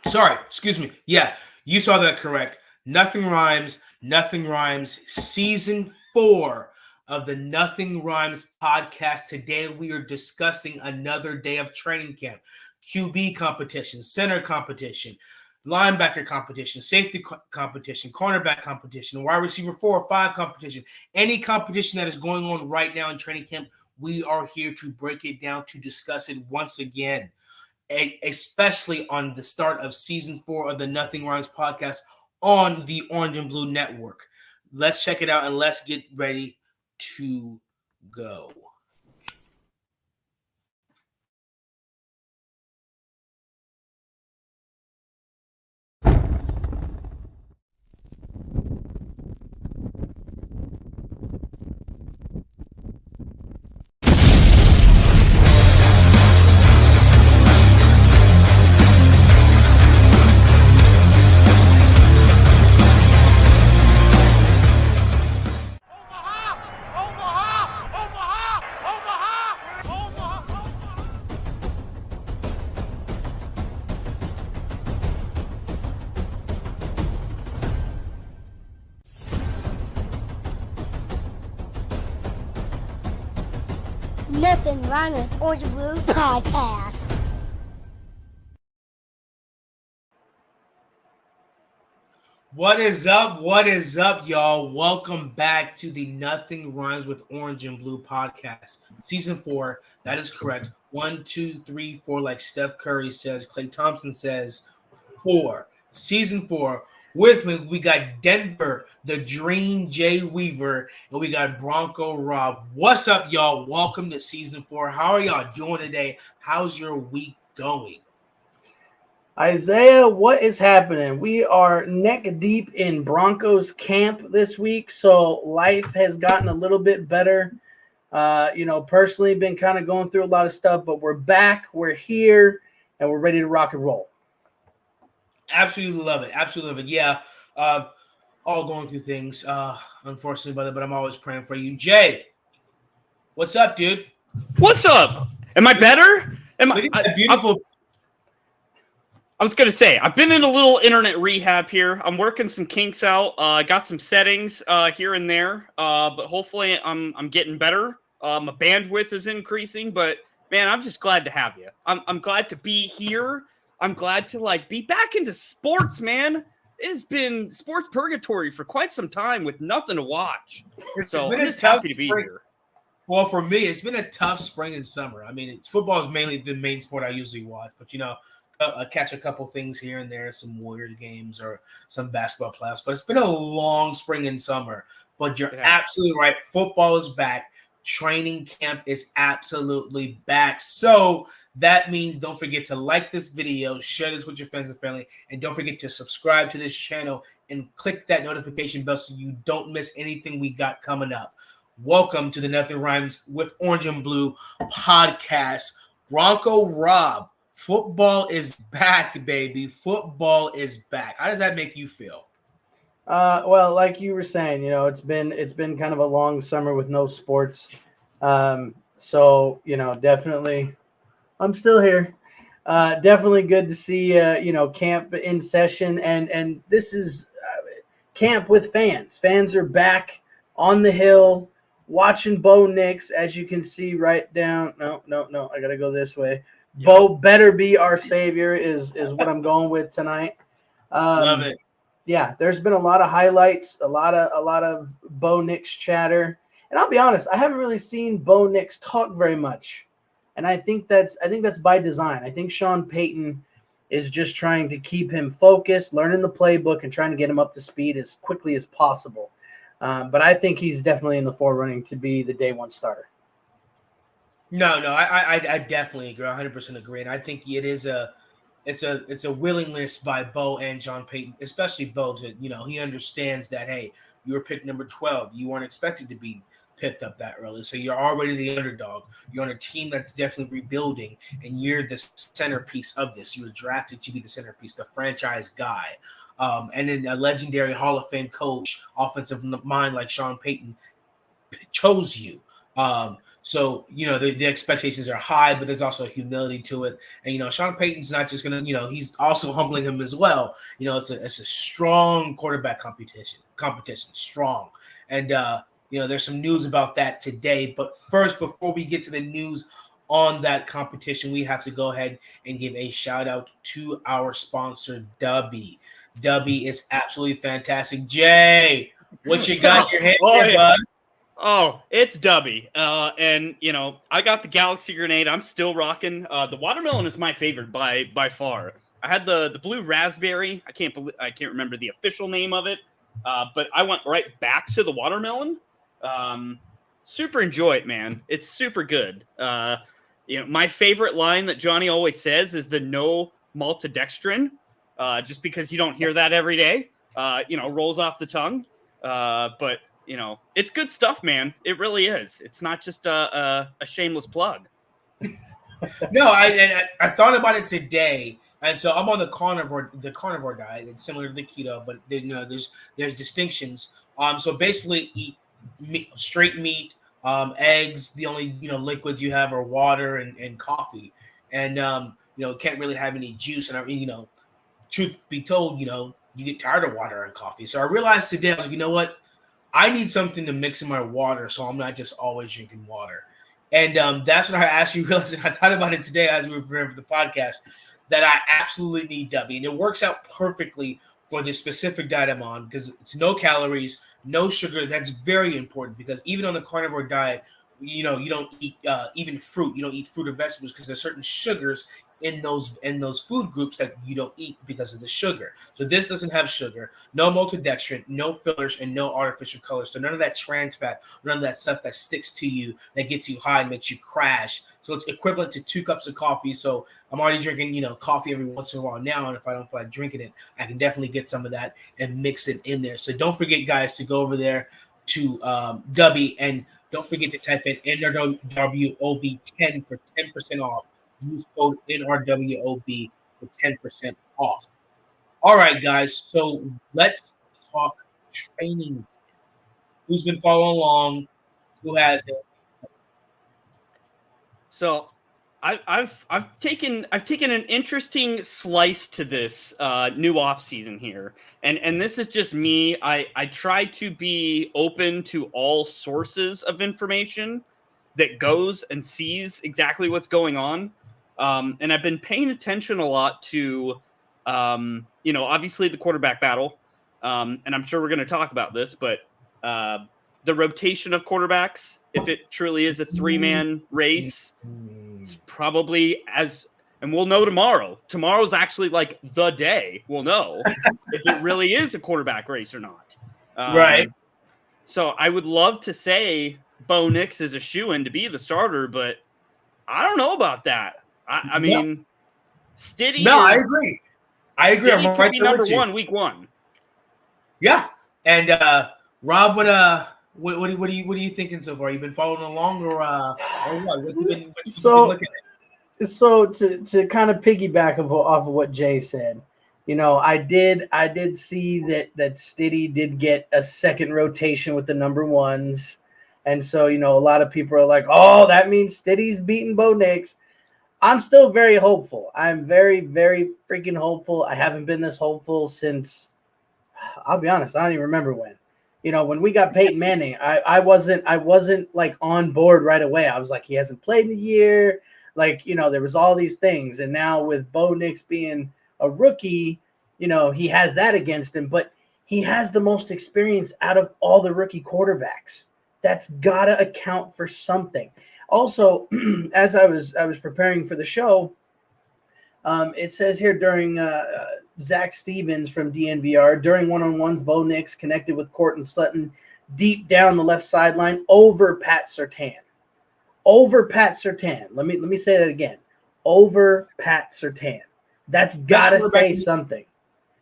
Sorry, excuse me. Yeah, you saw that correct. Nothing Rhymes, Nothing Rhymes, Season 4 of the Nothing Rhymes podcast. Today we are discussing another day of training camp. QB competition, center competition, linebacker competition, safety competition, cornerback competition, wide receiver 4 or 5 competition. Any competition that is going on right now in training camp, we are here to break it down, to discuss it once again, especially on the start of season 4 of the Nothing Rhymes podcast on the Orange and Blue Network. Let's check it out and let's get ready to go. Nothing wrong with Orange and Blue podcast. What is up? What is up, y'all? Welcome back to the Nothing Rhymes with Orange and Blue podcast. Season 4, that is correct. 1, 2, 3, 4, like Steph Curry says. Klay Thompson says 4. Season 4. With me, we got Denver, the Dream Jay Weaver, and we got Bronco Rob. What's up, y'all? Welcome to Season 4. How are y'all doing today? How's your week going? Isaiah, what is happening? We are neck deep in Broncos camp this week, so life has gotten a little bit better. Personally, been kind of going through a lot of stuff, but we're back, we're here, and we're ready to rock and roll. Absolutely love it. Absolutely love it. Yeah, all going through things, unfortunately, brother, but I'm always praying for you. Jay, what's up, dude? What's up? Am I better? Look at that beautiful. I was going to say, I've been in a little internet rehab here. I'm working some kinks out. I got some settings here and there, but hopefully I'm getting better. My bandwidth is increasing, but man, I'm just glad to have you. I'm glad to be here. I'm glad to be back into sports, man. It's been sports purgatory for quite some time with nothing to watch. So I'm just happy to be here. Well, for me, it's been a tough spring and summer. I mean, football is mainly the main sport I usually watch, but I catch a couple things here and there, some Warriors games or some basketball playoffs. But it's been a long spring and summer. But you're absolutely right. Football is back. Training camp is absolutely back. So that means don't forget to like this video, share this with your friends and family, and don't forget to subscribe to this channel and click that notification bell so you don't miss anything we got coming up. Welcome to the Nothing Rhymes with Orange and Blue podcast. Bronco Rob, football is back, baby. Football is back. How does that make you feel? Well, like you were saying, it's been kind of a long summer with no sports. So definitely I'm still here. Definitely good to see camp in session, and this is camp with fans. Fans are back on the hill watching Bo Nix, as you can see right down. No, I gotta go this way. Yep. Bo better be our savior is what I'm going with tonight. Love it. Yeah, there's been a lot of highlights, a lot of Bo Nix chatter, and I'll be honest, I haven't really seen Bo Nix talk very much, and I think that's by design. I think Sean Payton is just trying to keep him focused, learning the playbook, and trying to get him up to speed as quickly as possible. But I think he's definitely in the forerunning to be the day one starter. No, I definitely agree. 100% agree, and I think it is it's a willingness by Bo and John Payton, especially Bo, to he understands that, hey, you were picked number 12. You weren't expected to be picked up that early, so you're already the underdog. You're on a team that's definitely rebuilding, and you're the centerpiece of this. You were drafted to be the centerpiece, the franchise guy, and then a legendary Hall of Fame coach, offensive mind like Sean Payton chose you. So, the expectations are high, but there's also humility to it. And, Sean Payton's not just going to, he's also humbling him as well. It's a strong quarterback competition, strong. And, there's some news about that today. But first, before we get to the news on that competition, we have to go ahead and give a shout out to our sponsor, Dubby. Dubby is absolutely fantastic. Jay, what you got in your hand there, bud? Oh, it's Dubby. And I got the Galaxy Grenade. I'm still rocking. The watermelon is my favorite by far. I had the blue raspberry. I can't remember the official name of it. But I went right back to the watermelon. Super enjoy it, man. It's super good. My favorite line that Johnny always says is the no maltodextrin. Just because you don't hear that every day. Rolls off the tongue. But it's good stuff, man. It really is. It's not just a shameless plug. No, I thought about it today, and so I'm on the carnivore diet. It's similar to the keto, but there's distinctions. So basically, eat straight meat, eggs. The only liquids you have are water and coffee, and can't really have any juice. And truth be told, you get tired of water and coffee. So I realized today, I was like, you know what? I need something to mix in my water, so I'm not just always drinking water. And that's when I actually realized, and I thought about it today as we were preparing for the podcast, that I absolutely need Dubby. And it works out perfectly for the specific diet I'm on because it's no calories, no sugar. That's very important because even on the carnivore diet, you don't eat even fruit. You don't eat fruit or vegetables because there's certain sugars in those food groups that you don't eat because of the sugar. So this doesn't have sugar, no maltodextrin, no fillers, and no artificial colors. So none of that trans fat, none of that stuff that sticks to you, that gets you high and makes you crash. So it's equivalent to 2 cups of coffee. So I'm already drinking, coffee every once in a while now. And if I don't feel like drinking it, I can definitely get some of that and mix it in there. So don't forget, guys, to go over there to Dubby, and don't forget to type in NRWOB10 for 10% off. Use code NRWOB for 10% off. All right, guys. So let's talk training. Who's been following along? Who has it? So I've taken an interesting slice to this new off season here, and this is just me. I try to be open to all sources of information that goes and sees exactly what's going on. And I've been paying attention a lot to, obviously the quarterback battle. And I'm sure we're going to talk about this, but the rotation of quarterbacks, if it truly is a 3-man race, it's probably and we'll know tomorrow. Tomorrow's actually like the day we'll know if it really is a quarterback race or not. Right. So I would love to say Bo Nix is a shoo-in to be the starter, but I don't know about that. I mean, Stiddy. No, I agree. Stiddy I'm could right be there number with you. 1 week 1. Yeah. And Rob, what are you thinking so far? You've been following along, or what? What you been looking at? So to kind of piggyback off of what Jay said, I did see that Stiddy did get a second rotation with the number 1s. And so, a lot of people are like, oh, that means Stiddy's beating Bo Nix. I'm still very hopeful. I'm very, very freaking hopeful. I haven't been this hopeful since, I'll be honest, I don't even remember when. When we got Peyton Manning, I wasn't like on board right away. I was like, he hasn't played in a year. Like, there was all these things. And now with Bo Nix being a rookie, he has that against him, but he has the most experience out of all the rookie quarterbacks. That's got to account for something. Also, as I was preparing for the show, it says here during Zach Stevens from DNVR, during one-on-ones, Bo Nix connected with Courtland Sutton deep down the left sideline over Pat Surtain. Over Pat Surtain. Let me say that again. Over Pat Surtain. That's got to say something.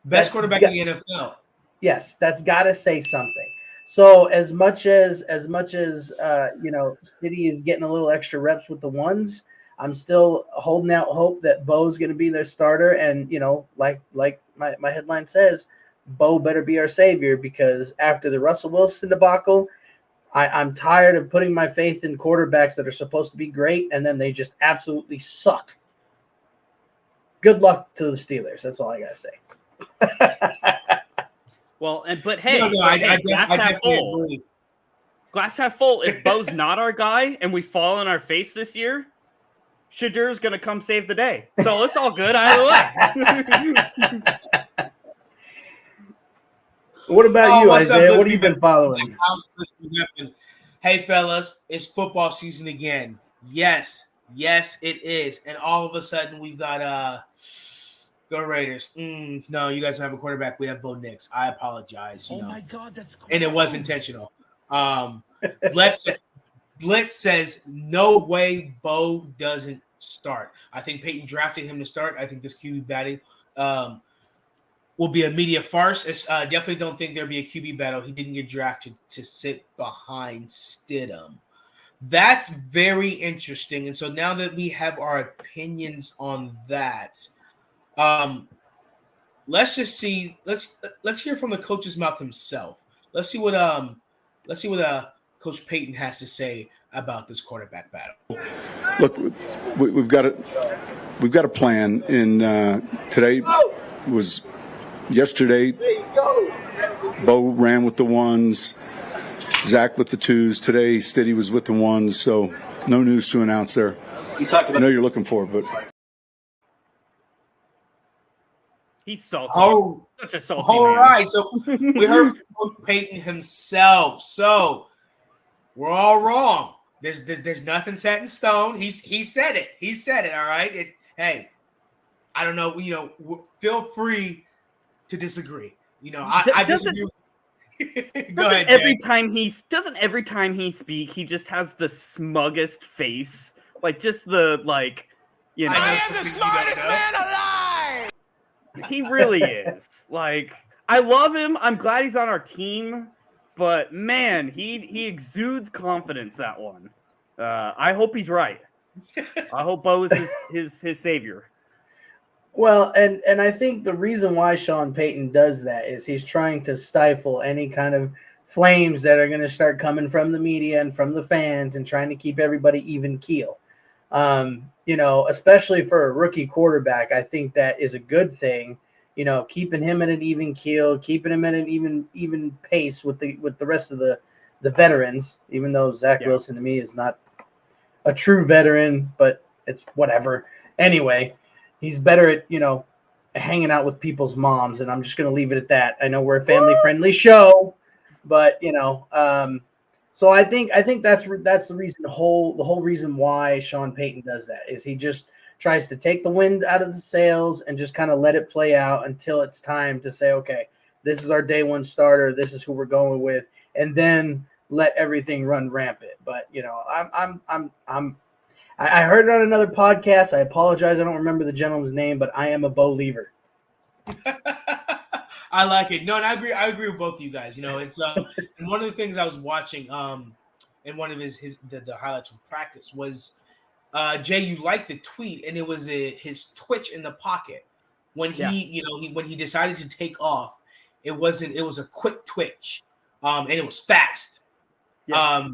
Best quarterback in the NFL. Yes, that's got to say something. So as much as City is getting a little extra reps with the 1s, I'm still holding out hope that Bo's going to be their starter. And like my headline says, Bo better be our savior, because after the Russell Wilson debacle, I'm tired of putting my faith in quarterbacks that are supposed to be great and then they just absolutely suck. Good luck to the Steelers. That's all I gotta say. Well, but hey, I glass half definitely full. agree. Glass half full. If Bo's not our guy and we fall on our face this year, Shadur's gonna come save the day. So it's all good either way. What about you, what's up, Isaiah? What have Blissy you been following? Hey, fellas, it's football season again. Yes, it is. And all of a sudden, we've got go Raiders. No, you guys don't have a quarterback. We have Bo Nix. I apologize. You know. My God, that's gross. And it was intentional. Blitz says no way Bo doesn't start. I think Peyton drafted him to start. I think this QB battle will be a media farce. Definitely don't think there'll be a QB battle. He didn't get drafted to sit behind Stidham. That's very interesting. And so now that we have our opinions on that, let's just see. Let's hear from the coach's mouth himself. Let's see what Coach Peyton has to say about this quarterback battle. Look, we've got a plan. In today was yesterday. Bo ran with the ones, Zach with the twos. Today, Stiddy was with the ones. So no news to announce there. I know you're looking for, but He's salty. Oh, such a salty all man. right. So we heard from Coach Peyton himself. So we're all wrong. There's nothing set in stone. He said it. He said it. All right. Hey, I don't know. You know, feel free to disagree. You know, I disagree. Go ahead. Doesn't every time he speak, he just has the smuggest face, like just the you know. I am the smartest man alive. He really is. Like, I love him. I'm glad he's on our team, but man, he exudes confidence. That one. I hope he's right. I hope Bo is his savior. Well, and I think the reason why Sean Payton does that is he's trying to stifle any kind of flames that are going to start coming from the media and from the fans and trying to keep everybody even keel. You know, especially for a rookie quarterback, I think that is a good thing. You know, keeping him at an even keel, keeping him at an even pace with the rest of the veterans, even though Zach Wilson to me is not a true veteran, but it's whatever. Anyway, he's better at, you know, hanging out with people's moms, and I'm just going to leave it at that. I know we're a family-friendly show, but, you know, so I think that's the reason, the whole reason why Sean Payton does that is he just tries to take the wind out of the sails and just kind of let it play out until it's time to say, okay, this is our day one starter, this is who we're going with, and then let everything run rampant. But, you know, I heard it on another podcast. I apologize. I don't remember the gentleman's name, but I am a Bo Lever. I like it. No, and I agree with both of you guys. You know, it's and one of the things I was watching in one of the highlights from practice was Jay, you liked the tweet, and it was his twitch in the pocket when when he decided to take off. It was a quick twitch, and it was fast. Yeah.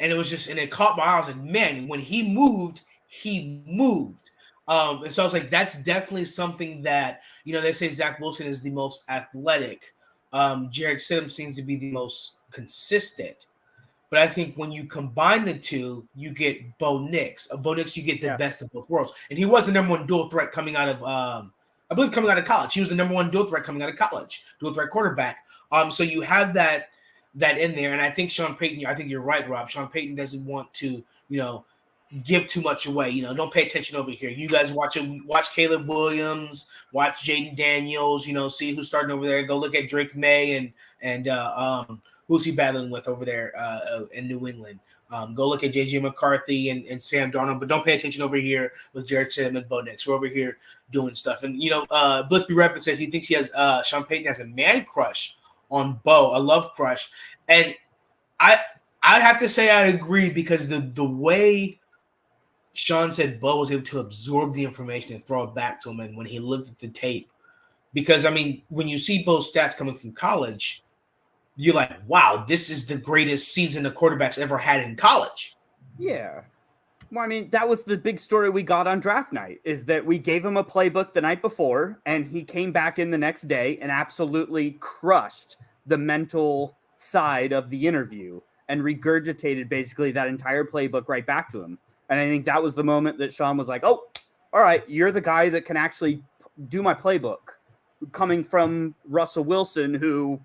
And it was just, and it caught my eye. I was like, man, when he moved. And so I was like, that's definitely something that, you know, they say Zach Wilson is the most athletic. Jared Stidham seems to be the most consistent. But I think when you combine the two, you get Bo Nix. Bo Nix, you get the best of both worlds. And he was the number one dual threat coming out of, I believe, coming out of college. He was the number one dual threat coming out of college, dual threat quarterback. So you have that in there. And I think Sean Payton, I think you're right, Rob. Sean Payton doesn't want to, you know, give too much away. You know, don't pay attention over here. You guys watch Caleb Williams, watch Jaden Daniels, you know, see who's starting over there. Go look at Drake May and who's he battling with over there in New England. Go look at JJ McCarthy and Sam Darnold, but don't pay attention over here with Jared Stidham and Bo Nix. We're over here doing stuff. And, you know, Blissby Rapid says he thinks he has Sean Payton has a man crush on Bo, a love crush. And I'd have to say I agree, because the way Sean said Bo was able to absorb the information and throw it back to him, and when he looked at the tape, because, I mean, when you see Bo's stats coming from college, you're like, wow, this is the greatest season the quarterback's ever had in college. Yeah. Well, I mean, that was the big story we got on draft night, is that we gave him a playbook the night before, and he came back in the next day and absolutely crushed the mental side of the interview and regurgitated basically that entire playbook right back to him. And I think that was the moment that Sean was like, oh, all right, you're the guy that can actually do my playbook, coming from Russell Wilson, who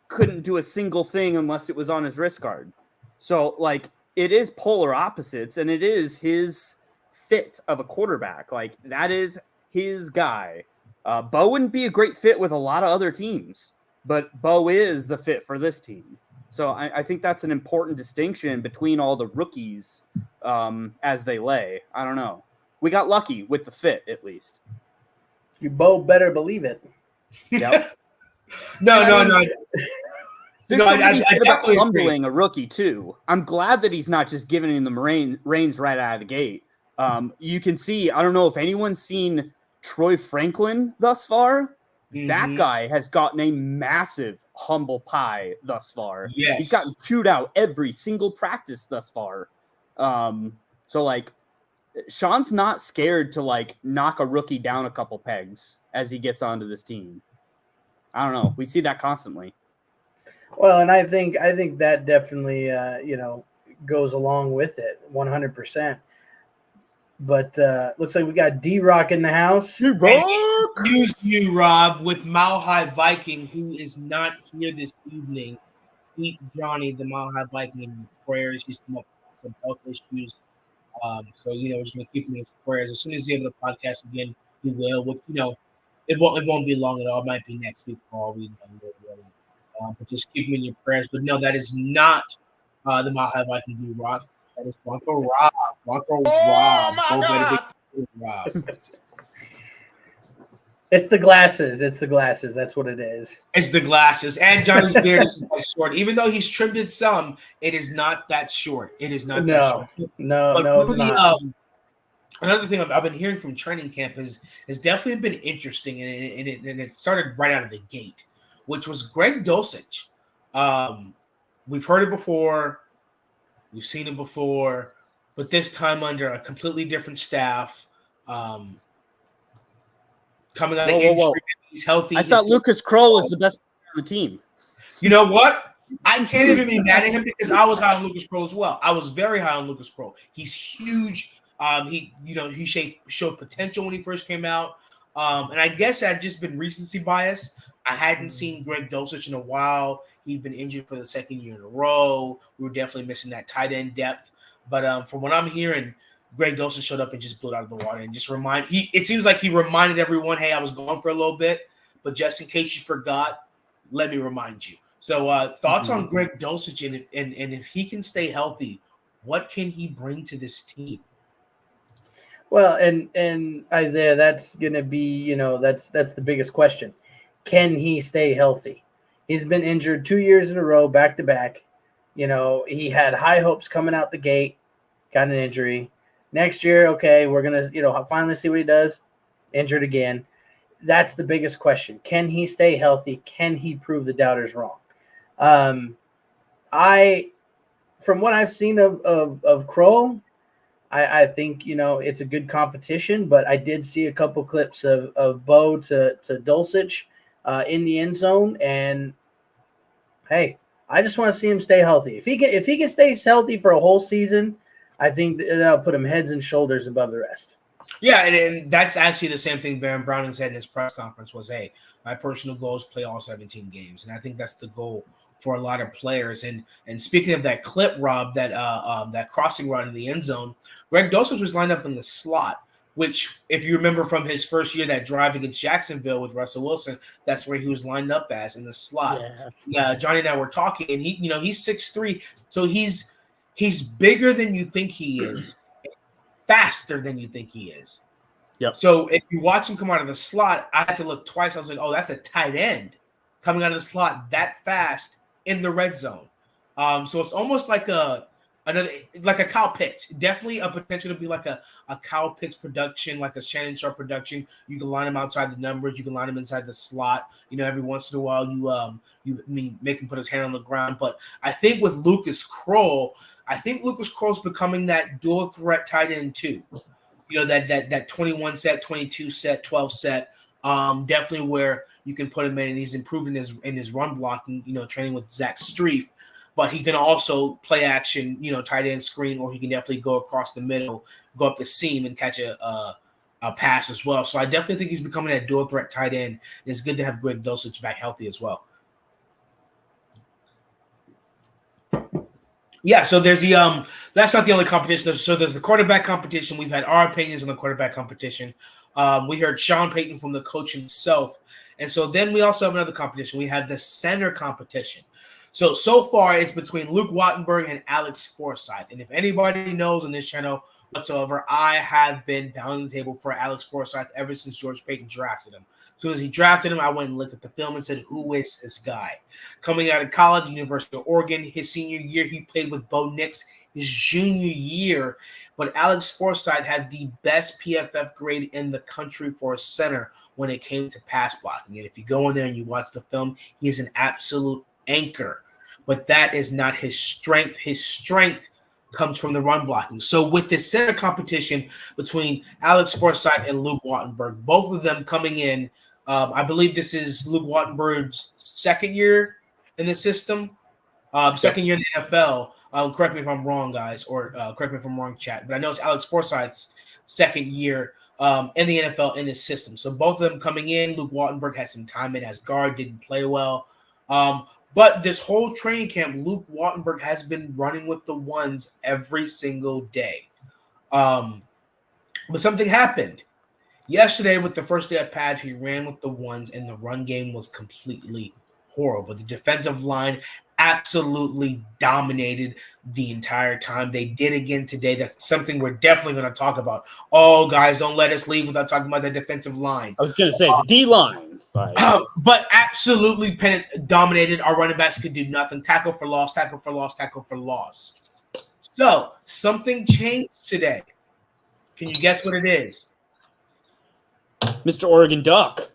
couldn't do a single thing unless it was on his wrist guard. So, like, it is polar opposites, and it is his fit of a quarterback. Like, that is his guy. Bo wouldn't be a great fit with a lot of other teams, but Bo is the fit for this team. So I think that's an important distinction between all the rookies as they lay. I don't know. We got lucky with the fit, at least. You both better believe it. Yep. No. There's something to be said about humbling a rookie, too. I'm glad that he's not just giving him the reins right out of the gate. You can see, I don't know if anyone's seen Troy Franklin thus far. Mm-hmm. That guy has gotten a massive humble pie thus far. Yes. He's gotten chewed out every single practice thus far. So, like, Sean's not scared to, like, knock a rookie down a couple pegs as he gets onto this team. I don't know. We see that constantly. Well, and I think that definitely, goes along with it 100%. But looks like we got D-Rock in the house. Excuse you, Rob, with Mile High Viking, who is not here this evening. Keep Johnny, the Mile High Viking, in prayers. He's come up with some health issues. So, we're just going to keep him in prayers. As soon as he's able to podcast again, he will. Which, it won't be long at all. It might be next week for all we know. But just keep him in your prayers. But no, that is not the Mile High Viking D-Rock. That is Bronco Rob. Bronco Rob. My God. Rob. It's the glasses. That's what it is. It's the glasses. And Johnny's beard is quite short. Even though he's trimmed it some, it is not that short. It is not that short. No, really, it's not. Another thing I've been hearing from training camp has definitely been interesting, and it started right out of the gate, which was Greg Dulcich. We've heard it before. We've seen it before, but this time under a completely different staff. Coming out of injury, he's healthy. I thought Lucas Kroll was the best player on the team. You know what? I can't even be mad at him because I was high on Lucas Kroll as well. I was very high on Lucas Kroll. He's huge. He showed potential when he first came out. And I guess that had just been recency bias. I hadn't seen Greg Dulcich in a while. He'd been injured for the second year in a row. We were definitely missing that tight end depth. But from what I'm hearing, Greg Dulcich showed up and just blew it out of the water and just it seems like he reminded everyone, hey, I was gone for a little bit, but just in case you forgot, let me remind you. So thoughts on Greg Dulcich and if he can stay healthy, what can he bring to this team? Well, and Isaiah, that's going to be, that's the biggest question. Can he stay healthy? He's been injured 2 years in a row, back to back. He had high hopes coming out the gate, got an injury. Next year, okay, we're going to, finally see what he does. Injured again. That's the biggest question. Can he stay healthy? Can he prove the doubters wrong? From what I've seen of Kroll, I think, it's a good competition, but I did see a couple clips of Bo to Dulcich in the end zone. And hey, I just want to see him stay healthy. If he can stay healthy for a whole season, I think that'll put him heads and shoulders above the rest. Yeah, and that's actually the same thing Baron Browning said in his press conference was, hey, my personal goal is to play all 17 games. And I think that's the goal for a lot of players. And speaking of that clip, Rob, that crossing run in the end zone, Greg Dulcich was lined up in the slot, which, if you remember from his first year, that drive against Jacksonville with Russell Wilson, that's where he was lined up as, in the slot. Yeah, Johnny and I were talking, and he's 6'3", so he's bigger than you think he is, faster than you think he is. Yep. So if you watch him come out of the slot, I had to look twice. I was like, oh, that's a tight end coming out of the slot that fast in the red zone. So it's almost like a another like a Kyle Pitts, definitely a potential to be like a Kyle Pitts production, like a Shannon Sharp production. You can line him outside the numbers, you can line him inside the slot. Every once in a while you make him put his hand on the ground. But I think with Lucas Kroll, Kroll's becoming that dual threat tight end too. That 21 set, 22 set, 12 set. Definitely where you can put him in, and he's improved in his run blocking. Training with Zach Streif. But he can also play action, tight end screen, or he can definitely go across the middle, go up the seam, and catch a pass as well. So I definitely think he's becoming a dual threat tight end. And it's good to have Greg Dulcich back healthy as well. Yeah, so there's that's not the only competition. So there's the quarterback competition. We've had our opinions on the quarterback competition. We heard Sean Payton from the coach himself. And so then we also have another competition. We have the center competition. So far, it's between Luke Wattenberg and Alex Forsyth. And if anybody knows on this channel whatsoever, I have been pounding the table for Alex Forsyth ever since George Payton drafted him. As soon as he drafted him, I went and looked at the film and said, who is this guy? Coming out of college, University of Oregon, his senior year, he played with Bo Nix. His junior year, but Alex Forsyth had the best PFF grade in the country for a center when it came to pass blocking. And if you go in there and you watch the film, he is an absolute anchor. But that is not his strength. His strength comes from the run blocking. So with this center competition between Alex Forsyth and Luke Wattenberg, both of them coming in, I believe this is Luke Wattenberg's second year in the system, second year in the NFL. Correct me if I'm wrong, guys, or correct me if I'm wrong, chat. But I know it's Alex Forsyth's second year in the NFL in this system. So both of them coming in. Luke Wattenberg had some time in as guard, didn't play well. But this whole training camp, Luke Wattenberg has been running with the ones every single day. But something happened. Yesterday, with the first day of pads, he ran with the ones, and the run game was completely horrible. The defensive line absolutely dominated the entire time. They did again today. That's something we're definitely going to talk about. Oh, guys, don't let us leave without talking about the defensive line. I was going to say the D-line. But absolutely dominated. Our running backs could do nothing. Tackle for loss, tackle for loss, tackle for loss. So something changed today. Can you guess what it is? Mr. Oregon Duck.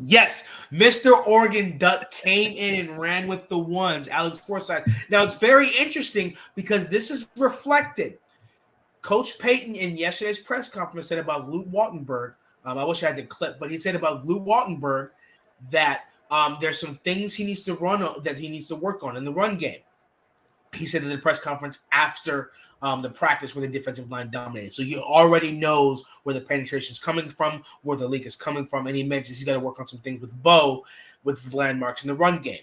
Yes, Mr. Oregon Duck came in and ran with the ones, Alex Forsyth. Now, it's very interesting because this is reflected. Coach Payton in yesterday's press conference said about Luke Wattenberg, I wish I had the clip, but he said about Luke Wattenberg that there's some things he needs to work on in the run game. He said in the press conference after the practice where the defensive line dominated. So he already knows where the penetration is coming from, where the leak is coming from, and he mentions he's got to work on some things with Bo, with landmarks in the run game.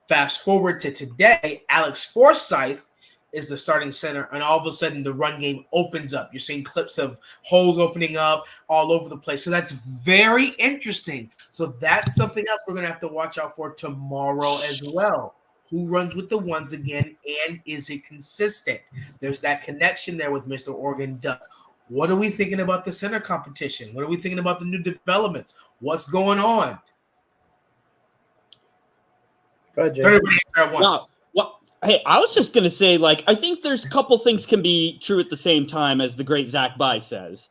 Fast forward to today, Alex Forsyth is the starting center, and all of a sudden the run game opens up. You're seeing clips of holes opening up all over the place. So that's very interesting. So that's something else we're going to have to watch out for tomorrow as well. Who runs with the ones again, and is it consistent? There's that connection there with Mr. Oregon Duck. What are we thinking about the center competition? What are we thinking about the new developments? What's going on? Go ahead, Jay. Everybody at once. Well, hey, I was just going to say, I think there's a couple things can be true at the same time, as the great Zach Bai says.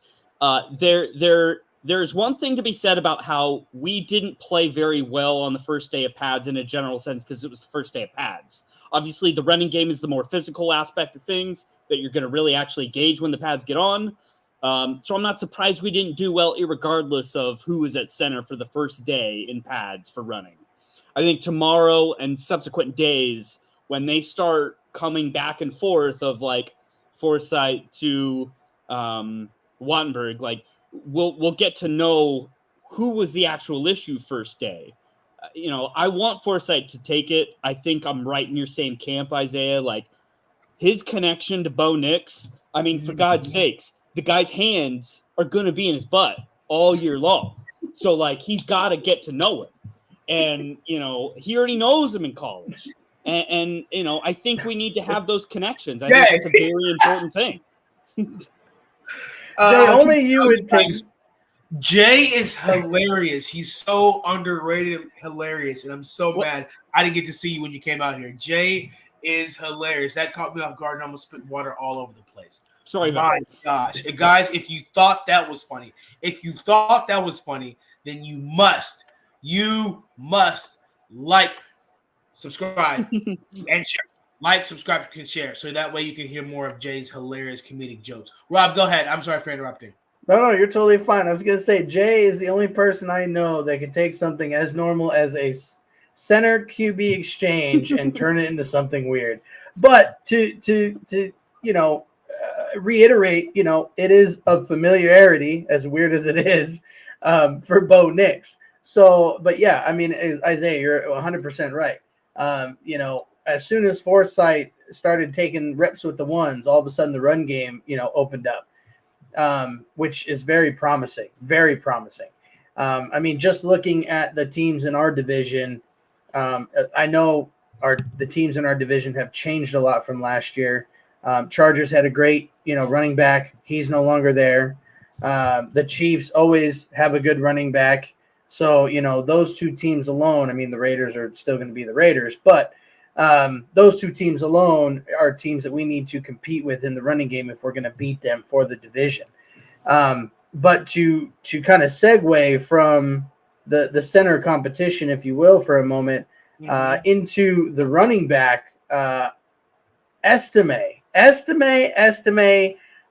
There's one thing to be said about how we didn't play very well on the first day of pads in a general sense because it was the first day of pads. Obviously, the running game is the more physical aspect of things that you're going to really actually gauge when the pads get on. So I'm not surprised we didn't do well, irregardless of who was at center for the first day in pads for running. I think tomorrow and subsequent days, when they start coming back and forth of Forsyth to Wattenberg, we'll get to know who was the actual issue first day. I want Forsyth to take it. I think I'm right in your same camp, Isaiah. His connection to Bo Nix, I mean, for God's sakes, the guy's hands are going to be in his butt all year long. So, he's got to get to know him. And, he already knows him in college. And I think we need to have those connections. I think it's a very important thing. Jay, only you would take. Jay is hilarious. He's so underrated, hilarious, and I'm so mad I didn't get to see you when you came out here. Jay is hilarious. That caught me off guard, and I'm gonna spit water all over the place. Sorry about My gosh, guys! If you thought that was funny, then you must like, subscribe, and share. Like, subscribe, and share, so that way you can hear more of Jay's hilarious comedic jokes. Rob, go ahead. I'm sorry for interrupting. No, you're totally fine. I was going to say, Jay is the only person I know that can take something as normal as a center QB exchange and turn it into something weird. But to reiterate, it is of familiarity, as weird as it is, for Bo Nix. So, but yeah, I mean, Isaiah, you're 100% right. As soon as Forsythe started taking reps with the ones, all of a sudden the run game, opened up, which is very promising, very promising. I mean, just looking at the teams in our division, I know the teams in our division have changed a lot from last year. Chargers had a great, running back. He's no longer there. The Chiefs always have a good running back. So, those two teams alone, I mean, the Raiders are still going to be the Raiders, but those two teams alone are teams that we need to compete with in the running game if we're going to beat them for the division. But to kind of segue from the center competition, if you will, for a moment, into the running back, Estime.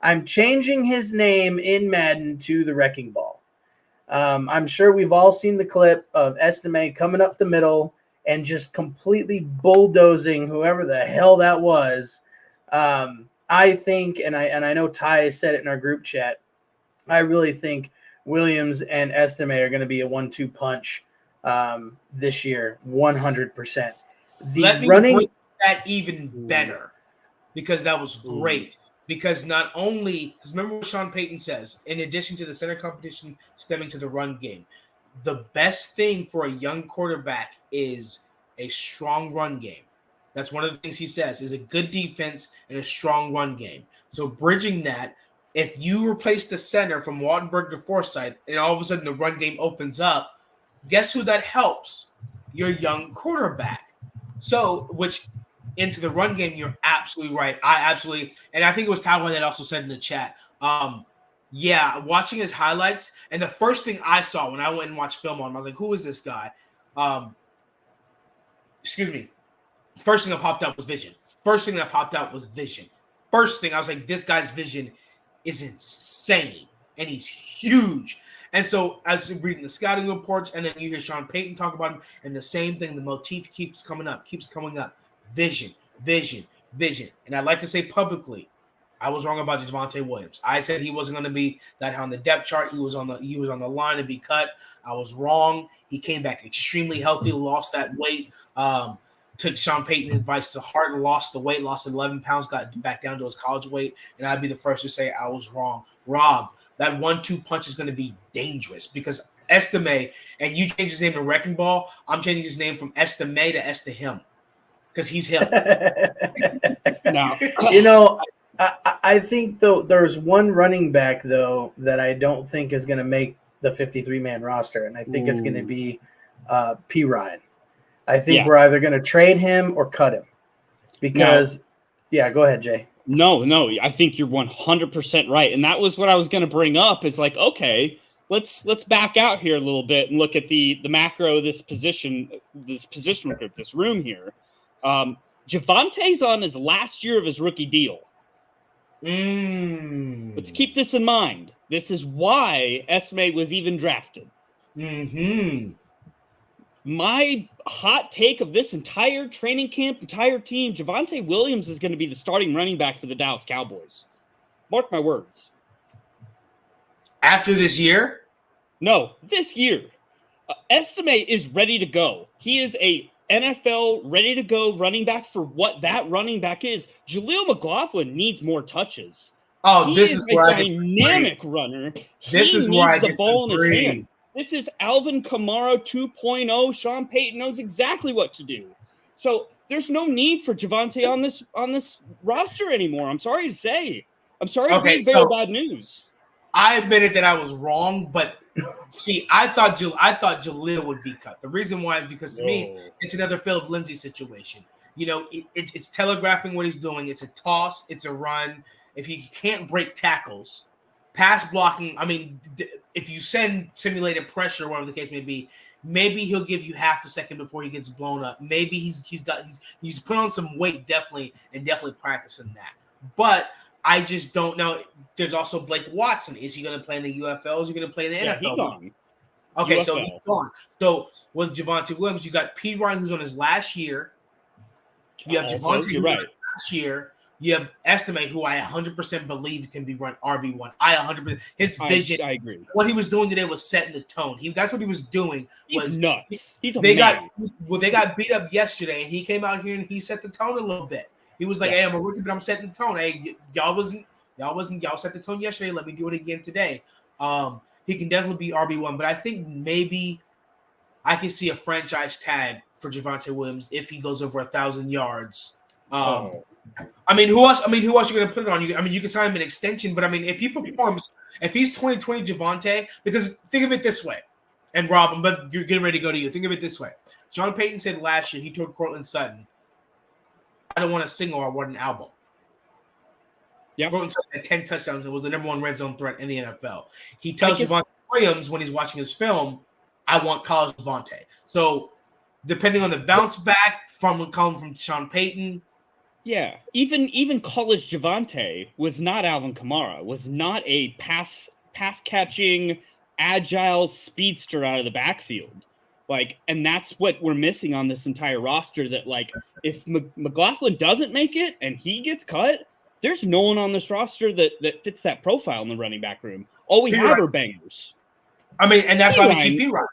I'm changing his name in Madden to the Wrecking Ball. I'm sure we've all seen the clip of Estime coming up the middle and just completely bulldozing whoever the hell that was. I think, and I know Ty said it in our group chat, I really think Williams and Estime are going to be a 1-2 punch this year, 100%. Let me break that even better, because that was great. Because not only, because remember what Sean Payton says, in addition to the center competition stemming to the run game, the best thing for a young quarterback is a strong run game. That's one of the things he says, is a good defense and a strong run game. So bridging that, if you replace the center from Wattenberg to Forsythe and all of a sudden the run game opens up, guess who that helps? Your young quarterback. So, which into the run game, you're absolutely right. And I think it was Taiwan that also said in the chat, watching his highlights, and the first thing I saw when I went and watched film on him, I was like, who is this guy? First thing that popped out was vision. First thing, I was like, this guy's vision is insane, and he's huge. And so I was reading the scouting reports, and then you hear Sean Payton talk about him, and the same thing, the motif keeps coming up. Vision. And I'd like to say publicly, I was wrong about Javonte Williams. I said he wasn't going to be that high on the depth chart. He was on the line to be cut. I was wrong. He came back extremely healthy, lost that weight. Took Sean Payton's advice to heart and lost the weight, lost 11 pounds, got back down to his college weight, and I'd be the first to say I was wrong. Rob, that 1-2 punch is going to be dangerous because Estime, and you change his name to Wrecking Ball, I'm changing his name from Estime to Estahim because he's him. No. I think, though, there's one running back, though, that I don't think is going to make the 53-man roster, and I think it's going to be P. Ryan. I think we're either going to trade him or cut him because go ahead, Jay. No, I think you're 100% right. And that was what I was going to bring up is like, okay, let's back out here a little bit and look at the macro, this position group, this room here. Javonte's on his last year of his rookie deal. Let's keep this in mind. This is why Esme was even drafted. My hot take of this entire training camp, entire team, Javonte Williams is going to be the starting running back for the Dallas Cowboys. Mark my words. After this year? No, this year. Estime is ready to go. He is a NFL ready-to-go running back for what that running back is. Jaleel McLaughlin needs more touches. Oh, this is where I dynamic runner. This is where I the ball in his hand. This is Alvin Kamara 2.0. Sean Payton knows exactly what to do. So there's no need for Javonte on this roster anymore. I'm sorry to say. I'm sorry to be very bad news. I admitted that I was wrong, but see, I thought Jaleel would be cut. The reason why is because to me, it's another Philip Lindsay situation. it's telegraphing what he's doing. It's a toss. It's a run. If he can't break tackles, pass blocking. I mean, if you send simulated pressure, whatever the case may be, maybe he'll give you half a second before he gets blown up. Maybe he's put on some weight, definitely practicing that. But I just don't know. There's also Blake Watson. Is he going to play in the UFL? Is he going to play in the NFL? He's gone. Okay, UFL. so he's gone. So with Javonte Williams, you got P. Ryan, who's on his last year. You have Javonte, who's on his last year. You have Estime, who I 100% believe can be run RB1. I 100%. His vision, I agree. What he was doing today was setting the tone. That's what he was doing. He's nuts. He's a they man. They got beat up yesterday, and he came out here and he set the tone a little bit. He was like, "Hey, I'm a rookie, but I'm setting the tone. Hey, y'all set the tone yesterday. Let me do it again today." He can definitely be RB1, but I think maybe I can see a franchise tag for Javonte Williams if he goes over 1,000 yards. I mean, who else? You going to put it on? You can sign him an extension, but I mean, if he performs, if he's 2020 Javonte, because think of it this way, and Rob, but you're getting ready to go to you. Think of it this way. Sean Payton said last year he told Cortland Sutton, "I don't want a single, I want an album." Yeah, Cortland Sutton had 10 touchdowns and was the number one red zone threat in the NFL. He tells Javonte Williams when he's watching his film, "I want college Javonte." So, depending on the bounce back coming from Sean Payton. Yeah, even college Javonte was not Alvin Kamara, was not a pass catching, agile speedster out of the backfield. And that's what we're missing on this entire roster. That if McLaughlin doesn't make it and he gets cut, there's no one on this roster that fits that profile in the running back room. All we have are bangers. I mean, and that's why we keep P-Ryan.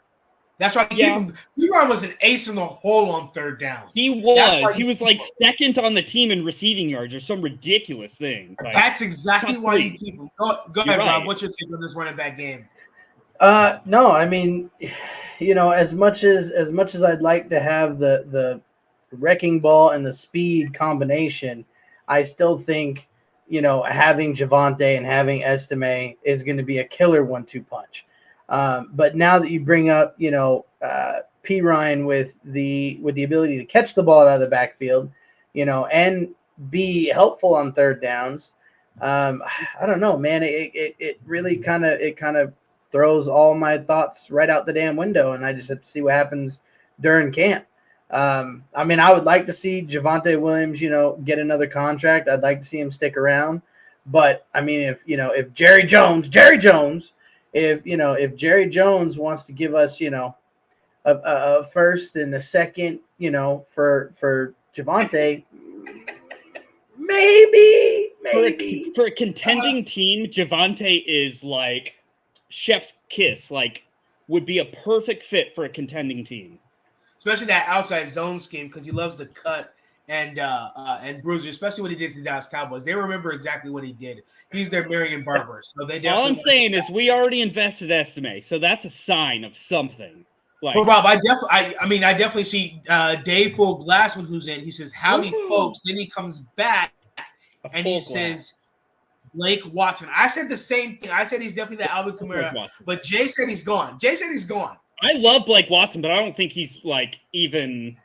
That's why P-Ryan was an ace in the hole on third down. He was. He was second on the team in receiving yards or some ridiculous thing. That's exactly why you keep him. Go ahead, right. Rob. What's your take on this running back game? No, I mean, as much as I'd like to have the wrecking ball and the speed combination, I still think, having Javonte and having Estime is going to be a killer 1-2 punch. But now that you bring up, P. Ryan with the ability to catch the ball out of the backfield, and be helpful on third downs, I don't know, man. It really kind of throws all my thoughts right out the damn window, and I just have to see what happens during camp. I mean, I would like to see Javonte Williams, get another contract. I'd like to see him stick around. But I mean, if Jerry Jones, if Jerry Jones wants to give us, a first and a second, for Javonte, maybe for a contending team, Javonte is like chef's kiss, would be a perfect fit for a contending team. Especially that outside zone scheme, because he loves to cut and bruiser, especially what he did to the Dallas Cowboys. They remember exactly what he did. He's their Marion Barber. So they all I'm saying is we already invested Estime, so that's a sign of something. Well, Rob, I definitely see Dave Full Glassman, who's in. He says, "Howdy, folks." Then he comes back and he says, Blake Watson. I said the same thing. I said he's definitely the Alvin Kamara, but Jay said he's gone. I love Blake Watson, but I don't think he's even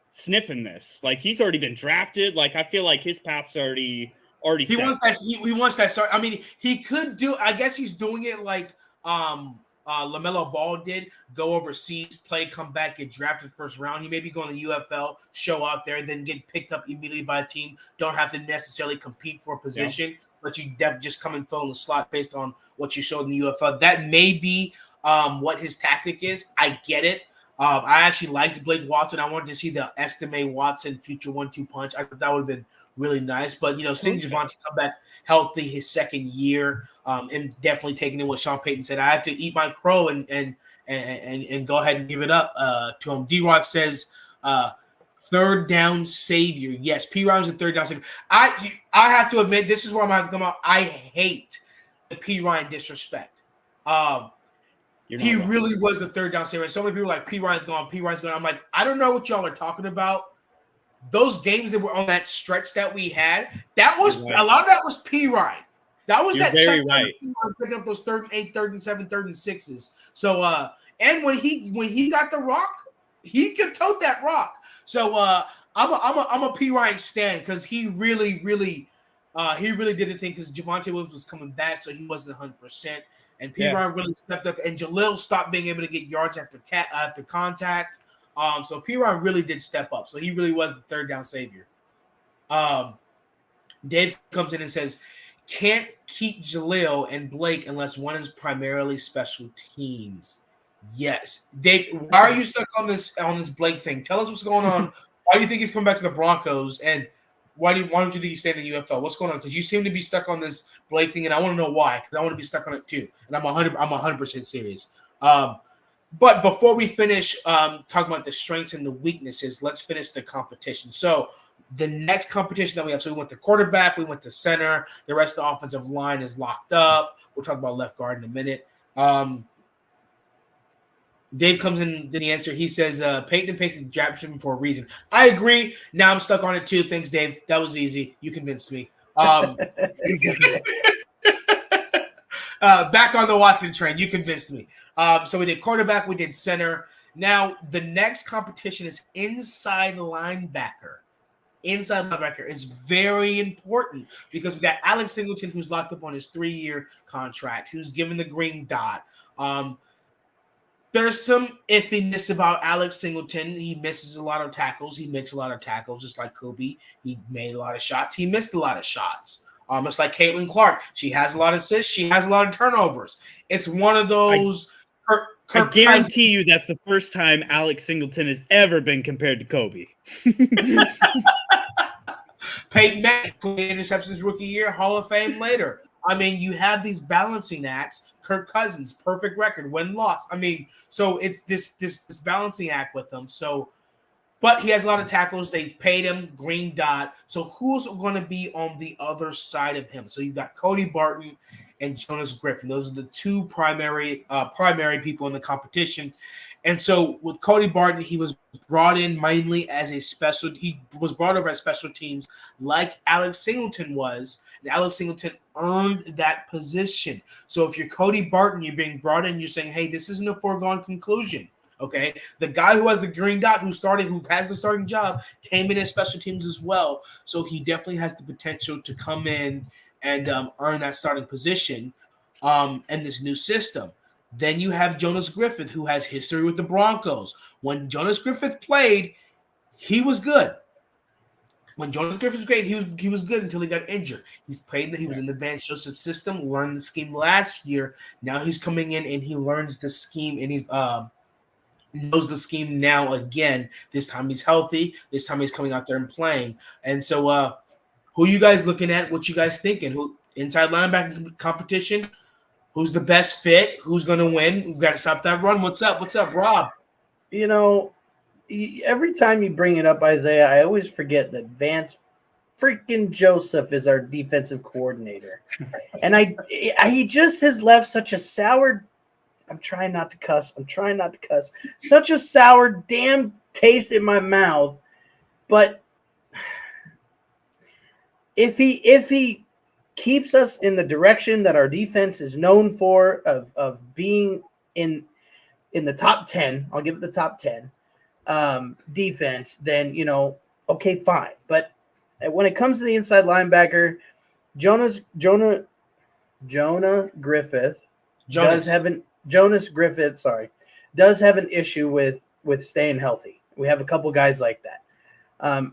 sniffing this. He's already been drafted. I feel like his path's already set. He wants that start. I mean, he could do. I guess he's doing it like LaMelo Ball did. Go overseas, play, come back, get drafted first round. He may be going to the UFL, show out there, then get picked up immediately by a team. Don't have to necessarily compete for a position, but you just come and fill in the slot based on what you showed in the UFL. That may be what his tactic is. I get it. I actually liked Blake Watson. I wanted to see the Estime Watson future 1-2 punch. I thought that would have been really nice. But, seeing Javonte come back healthy his second year, and definitely taking in what Sean Payton said, I had to eat my crow and go ahead and give it up to him. D-Rock says, third down savior. Yes, P. Ryan's a third down savior. I have to admit, this is where I'm going to have to come out. I hate the P. Ryan disrespect. He really was the third down savior. So many people are like, P. Ryan's gone. I'm like, I don't know what y'all are talking about. Those games that were on that stretch that we had, a lot of that was P. Ryan. That was P. Ryan picking up those 3rd and 8, 3rd and 7, 3rd and 6s. So and when he got the rock, he could tote that rock. So I'm a P. Ryan stan because he really did the thing because Javonte Williams was coming back, so he wasn't 100%. And P. Ryan really stepped up, and Jalil stopped being able to get yards after contact. So P. Ryan really did step up. So he really was the third down savior. Dave comes in and says, can't keep Jalil and Blake unless one is primarily special teams. Yes. Dave, why are you stuck on this Blake thing? Tell us what's going on. Why do you think he's coming back to the Broncos? And why don't you think he's staying in the UFL? What's going on? Because you seem to be stuck on this Blake thing, and I want to know why. Because I want to be stuck on it too. And I'm 100% serious. But before we finish talking about the strengths and the weaknesses, let's finish the competition. So the next competition that we have, so we went to quarterback, we went to center. The rest of the offensive line is locked up. We'll talk about left guard in a minute. Dave comes in the answer. He says Peyton pasted draft him for a reason. I agree. Now I'm stuck on it too. Thanks, Dave. That was easy. You convinced me. Back on the Watson train. You convinced me. So we did quarterback. We did center. Now the next competition is inside linebacker. Inside linebacker is very important because we got Alex Singleton, who's locked up on his 3-year contract, who's given the green dot. There's some iffiness about Alex Singleton. He misses a lot of tackles. He makes a lot of tackles, just like Kobe. He made a lot of shots. He missed a lot of shots. It's like Caitlin Clark. She has a lot of assists. She has a lot of turnovers. It's one of those. I guarantee you that's the first time Alex Singleton has ever been compared to Kobe. Peyton Manning, 20 interceptions rookie year, Hall of Fame later. I mean, you have these balancing acts. Kirk Cousins, perfect record, win-loss. I mean, so it's this balancing act with him. So, but he has a lot of tackles. They paid him, green dot. So who's going to be on the other side of him? So you've got Cody Barton and Jonas Griffin. Those are the two primary people in the competition. And so with Cody Barton, he was brought in mainly as he was brought over as special teams like Alex Singleton was. And Alex Singleton earned that position. So if you're Cody Barton, you're being brought in, you're saying, hey, this isn't a foregone conclusion. Okay. The guy who has the green dot, who has the starting job, came in as special teams as well. So he definitely has the potential to come in and earn that starting position in this new system. Then you have Jonas Griffith, who has history with the Broncos. When Jonas Griffith played, he was good. When Jonas Griffith was great, he was good until he got injured. He was in the Vance Joseph system, learned the scheme last year. Now he's coming in and he learns the scheme, and he's knows the scheme now again. This time he's healthy. This time he's coming out there and playing. And so who you guys looking at? What you guys thinking? Who inside linebacker competition? Who's the best fit? Who's going to win? We've got to stop that run. What's up? What's up, Rob? You know, every time you bring it up, Isaiah, I always forget that Vance freaking Joseph is our defensive coordinator. And he just has left such a sour – I'm trying not to cuss. Such a sour damn taste in my mouth. But if he keeps us in the direction that our defense is known for, of being in the top 10, I'll give it the top 10 defense, then, okay, fine. But when it comes to the inside linebacker, Jonas Griffith does have an issue with staying healthy. We have a couple guys like that.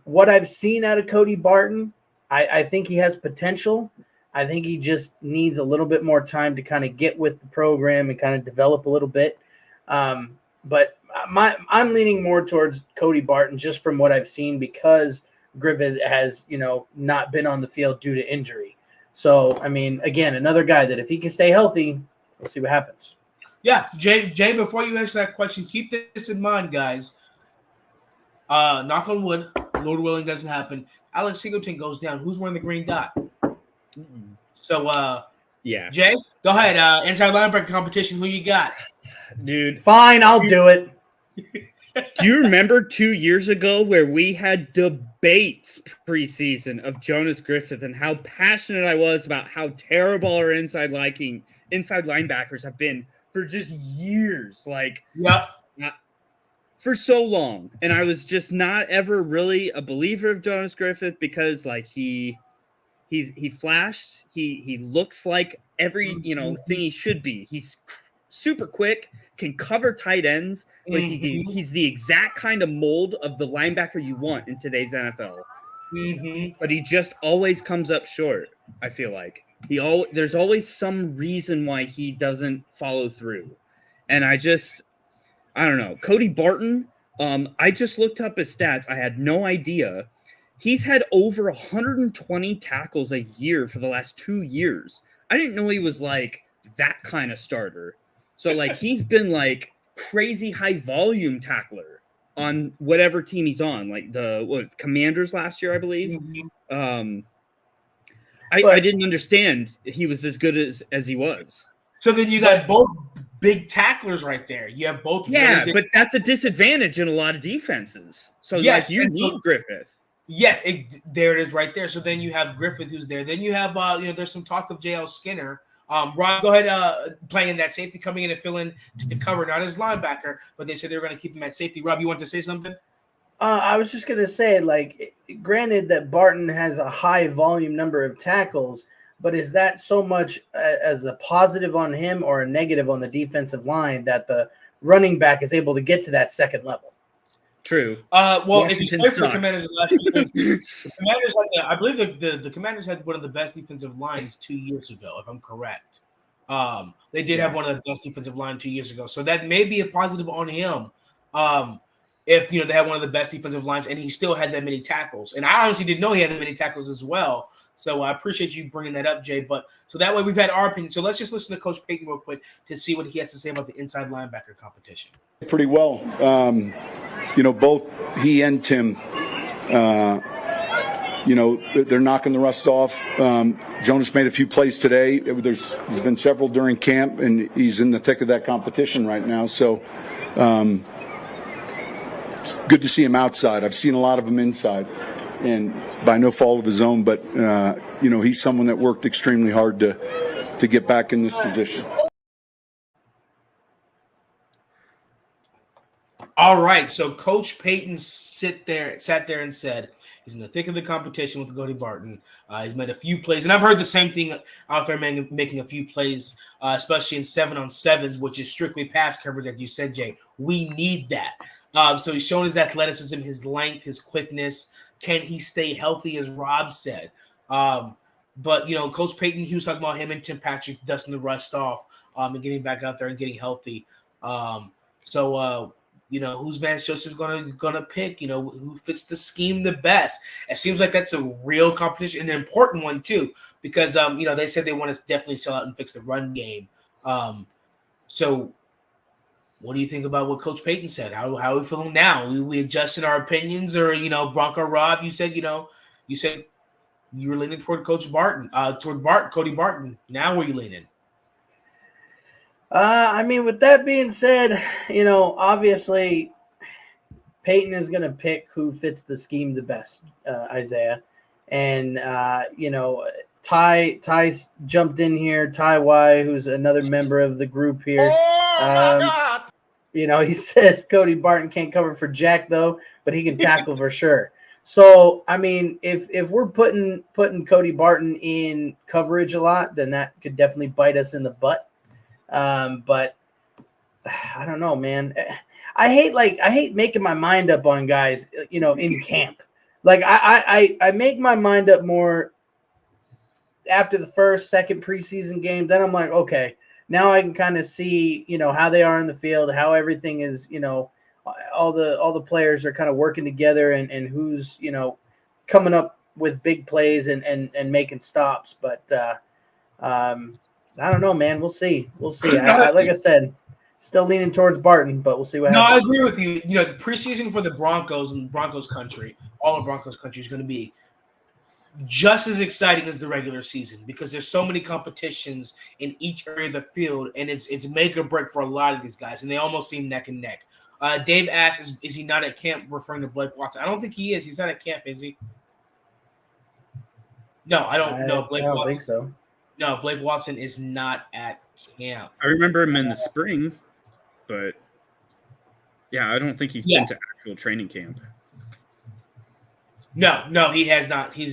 What I've seen out of Cody Barton, I think he has potential. I think he just needs a little bit more time to kind of get with the program and kind of develop a little bit. But I'm leaning more towards Cody Barton just from what I've seen, because Griffith has, not been on the field due to injury. So, I mean, again, another guy that if he can stay healthy, we'll see what happens. Yeah, Jay, before you answer that question, keep this in mind, guys. Knock on wood, Lord willing, doesn't happen. Alex Singleton goes down. Who's wearing the green dot? So, yeah. Jay, go ahead. Inside linebacker competition, who you got? Dude. Fine, I'll do it. Do you remember 2 years ago where we had debates preseason of Jonas Griffith and how passionate I was about how terrible our inside linebackers have been for just years? Like, yep. for so long, and I was just not ever really a believer of Jonas Griffith because like he flashed, he looks like every thing he should be. He's super quick, can cover tight ends. Like he's the exact kind of mold of the linebacker you want in today's NFL. But he just always comes up short. I feel like there's always some reason why he doesn't follow through, and I don't know. Cody Barton. I just looked up his stats. I had no idea. He's had over 120 tackles a year for the last 2 years. I didn't know he was like that kind of starter. So like he's been like crazy high volume tackler on whatever team he's on, like the Commanders last year, I believe. I didn't understand he was as good as he was. So then you got both big tacklers right there. You have both. Yeah, really but that's a disadvantage in a lot of defenses. So yes, like, you need Griffith. Yes, there it is right there. So then you have Griffith who's there. Then you have there's some talk of JL Skinner. Rob, go ahead, playing that safety, coming in and filling to cover, not as linebacker, but they said they were going to keep him at safety. Rob, you want to say something? I was just going to say, like, granted that Barton has a high volume number of tackles, but is that so much as a positive on him or a negative on the defensive line that the running back is able to get to that second level? True. Well, if you play for the Commanders last year, the Commanders I believe the Commanders had one of the best defensive lines 2 years ago, if I'm correct. They did have one of the best defensive line 2 years ago, so that may be a positive on him. If they had one of the best defensive lines and he still had that many tackles, and I honestly didn't know he had that many tackles as well. So I appreciate you bringing that up, Jay. But so that way we've had our opinion. So let's just listen to Coach Payton real quick to see what he has to say about the inside linebacker competition. Pretty well. Both he and Tim, they're knocking the rust off. Jonas made a few plays today. There's been several during camp, and he's in the thick of that competition right now. So it's good to see him outside. I've seen a lot of him inside, and by no fault of his own, but he's someone that worked extremely hard to get back in this position. All right, so Coach Payton sat there and said he's in the thick of the competition with Cody Barton. He's made a few plays, and I've heard the same thing out there, making a few plays, especially in 7-on-7s, which is strictly pass coverage, like you said, Jay. We need that. So he's shown his athleticism, his length, his quickness. Can he stay healthy, as Rob said? But Coach Payton, he was talking about him and Tim Patrick dusting the rust off and getting back out there and getting healthy. Who's Vance Joseph gonna pick? Who fits the scheme the best? It seems like that's a real competition, an important one too, because they said they want to definitely sell out and fix the run game. So what do you think about what Coach Payton said? How are we feeling now? We adjusting our opinions, or Bronco Rob? You said you were leaning toward Cody Barton. Now where are you leaning? With that being said, obviously Peyton is going to pick who fits the scheme the best, Isaiah. And, Ty's jumped in here, Ty Y, who's another member of the group here. He says Cody Barton can't cover for Jack, though, but he can tackle for sure. So, if we're putting Cody Barton in coverage a lot, then that could definitely bite us in the butt. But I don't know, man. I hate making my mind up on guys, in camp. Like I make my mind up more after the first, second preseason game. Then I'm like, okay, now I can kind of see, how they are in the field, how everything is, all the players are kind of working together and who's, coming up with big plays and making stops. But, I don't know, man. We'll see. Like I said, still leaning towards Barton, but we'll see what happens. I agree with you. The preseason for the Broncos and Broncos Country, all of Broncos Country, is going to be just as exciting as the regular season because there's so many competitions in each area of the field, and it's make or break for a lot of these guys, and they almost seem neck and neck. Dave asks, is he not at camp, referring to Blake Watson? I don't think he is. He's not at camp, is he? No, I don't know. I don't think so. No, Blake Watson is not at camp. I remember him in the spring, but Yeah, I don't think he's Yeah. been to actual training camp. No, he has not. He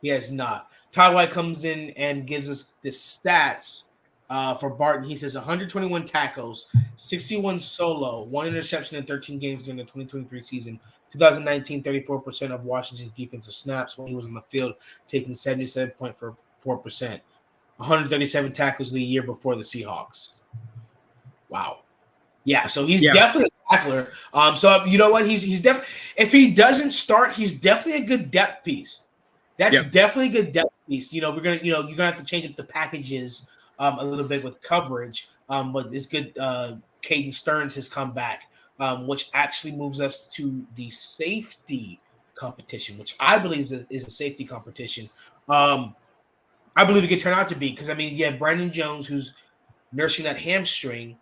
has not. Ty White comes in and gives us the stats for Barton. He says 121 tackles, 61 solo, 1 interception in 13 games during the 2023 season. 2019, 34% of Washington's defensive snaps when he was on the field, taking 77.4%. 137 tackles the year before the Seahawks. Wow. Yeah, so he's definitely a tackler. So you know what? He's definitely, if he doesn't start, he's definitely a good depth piece. That's definitely a good depth piece. You're gonna have to change up the packages a little bit with coverage. But it's good. Caden Stearns has come back, which actually moves us to the safety competition, which I believe is a safety competition. I believe it could turn out to be because you have Brandon Jones who's nursing that hamstring.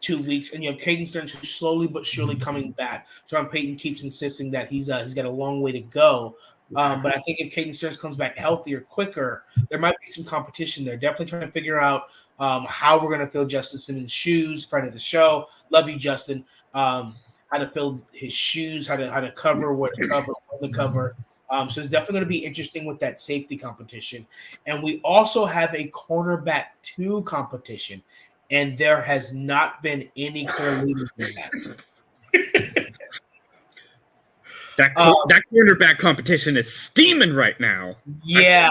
2 weeks, and you have Caden Stearns who's slowly but surely coming back. John Payton keeps insisting that he's got a long way to go. But I think if Caden Stearns comes back healthier, quicker, there might be some competition there. Definitely trying to figure out how we're going to fill Justin Simmons' shoes. Friend of the show, love you, Justin. How to fill his shoes, how to cover, where to cover, when to cover. So it's definitely going to be interesting with that safety competition. And we also have a cornerback 2 competition. And there has not been any clear leaders in that. That cornerback competition is steaming right now. Yeah,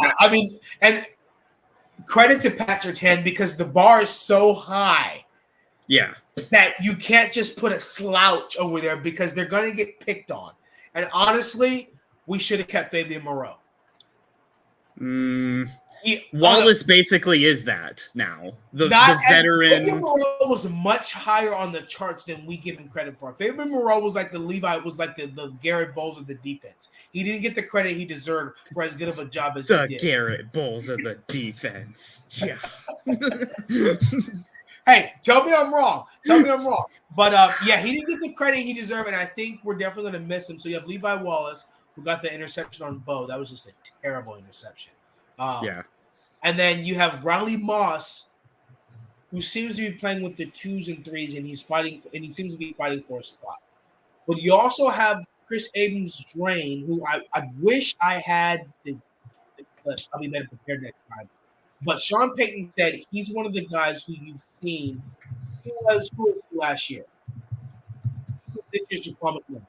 and credit to Pat Surtain because the bar is so high. Yeah. That you can't just put a slouch over there because they're going to get picked on. And honestly, we should have kept Fabian Moreau. Wallace basically is that now. The veteran. Fabian Moreau was much higher on the charts than we give him credit for. Fabian Moreau was like the Garrett Bowles of the defense. He didn't get the credit he deserved for as good of a job as he did. The Garrett Bowles of the defense. Yeah. Hey, tell me I'm wrong. But he didn't get the credit he deserved, and I think we're definitely going to miss him. So you have Levi Wallace, who got the interception on Bo. That was just a terrible interception. And then you have Riley Moss, who seems to be playing with the 2s and 3s, and he seems to be fighting for a spot. But you also have Chris Abrams-Drain, who I wish I had the clips. I'll be better prepared next time. But Sean Payton said he's one of the guys who you've seen. Who was last year? This is Jaquan McMillan.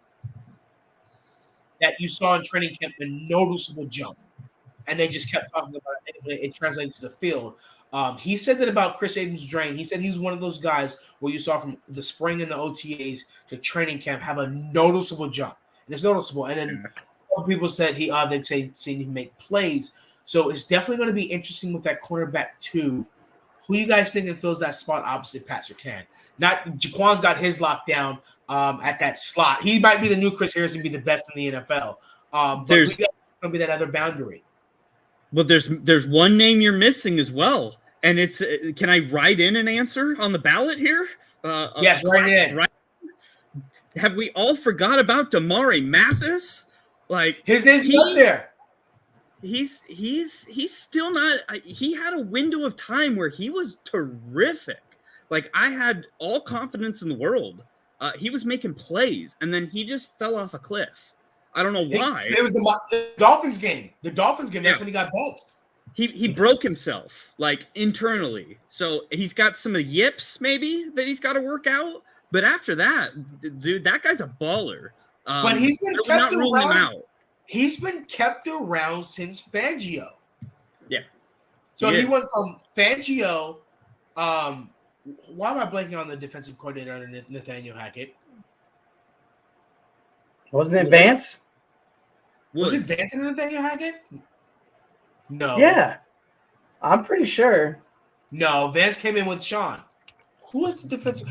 That you saw in training camp, a noticeable jump. And they just kept talking about it. It translated to the field. He said that about Chris Abrams-Drain. He said he's one of those guys where you saw from the spring and the OTAs to training camp have a noticeable jump. And it's noticeable. And then some people said they'd seen him make plays. So it's definitely going to be interesting with that cornerback 2. Who you guys think fills that spot opposite Pat Surtain? Not Jaquan's got his lockdown at that slot. He might be the new Chris Harris and be the best in the NFL. But there's going to be that other boundary. Well, there's one name you're missing as well, and it's can I write in an answer on the ballot here? Yes, write in. Right? Have we all forgot about Damari Mathis? Like his name's up there. He's still not. He had a window of time where he was terrific. Like I had all confidence in the world. He was making plays, and then he just fell off a cliff. I don't know why. It was the Dolphins game. That's when he got benched. He broke himself, like, internally. So he's got some yips, maybe, that he's got to work out. But after that, dude, that guy's a baller. But he's been kept around. He's been kept around since Fangio. Yeah. So he went from Fangio. Why am I blanking on the defensive coordinator under Nathaniel Hackett? Wasn't it Vance? Was it Vance and Nathaniel Hackett? No. Yeah. I'm pretty sure. No, Vance came in with Sean. Who was the defensive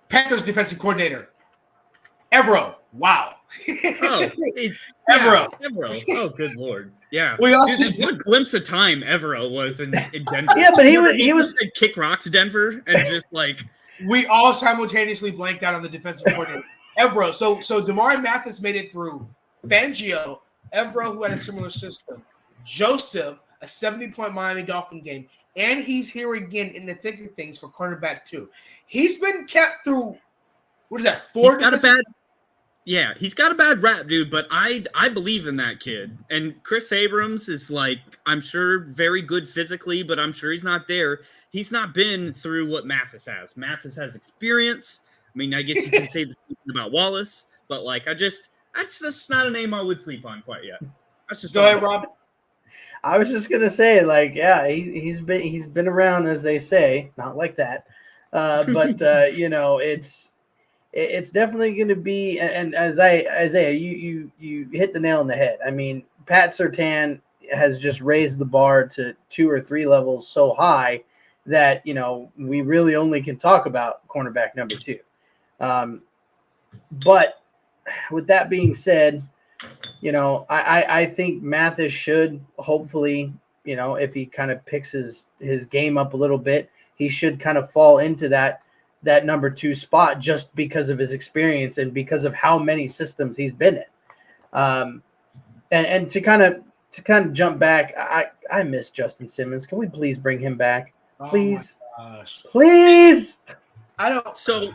Panthers defensive coordinator? Evero. Wow. Evero. Evero. Oh, good Lord. Yeah. We also what a glimpse of time Evero was in Denver. Yeah, but he was like kick rocks Denver and just like we all simultaneously blanked out on the defensive coordinator. Evero. So Damari Mathis made it through Fangio, Evero, who had a similar system, Joseph, a 70-point Miami Dolphin game, and he's here again in the thick of things for cornerback 2. He's been kept through, what is that, 4 he's got a bad rap, dude, but I believe in that kid. And Chris Abrams is like, I'm sure very good physically, but I'm sure he's not there. He's not been through what Mathis has. Mathis has experience. I mean, I guess you can say the same thing about Wallace, but like, that's just not a name I would sleep on quite yet. That's just Go ahead, Rob. I was just gonna say, like, yeah, he's been around, as they say, not like that, but you know, it's definitely going to be, and Isaiah, you hit the nail on the head. I mean, Pat Surtain has just raised the bar to 2 or 3 levels so high that, you know, we really only can talk about cornerback number 2. But with that being said, you know, I think Mathis should hopefully, you know, if he kind of picks his game up a little bit, he should kind of fall into that number 2 spot just because of his experience and because of how many systems he's been in. And to kind of jump back, I miss Justin Simmons. Can we please bring him back? Please. Oh my gosh. Please. I don't. So,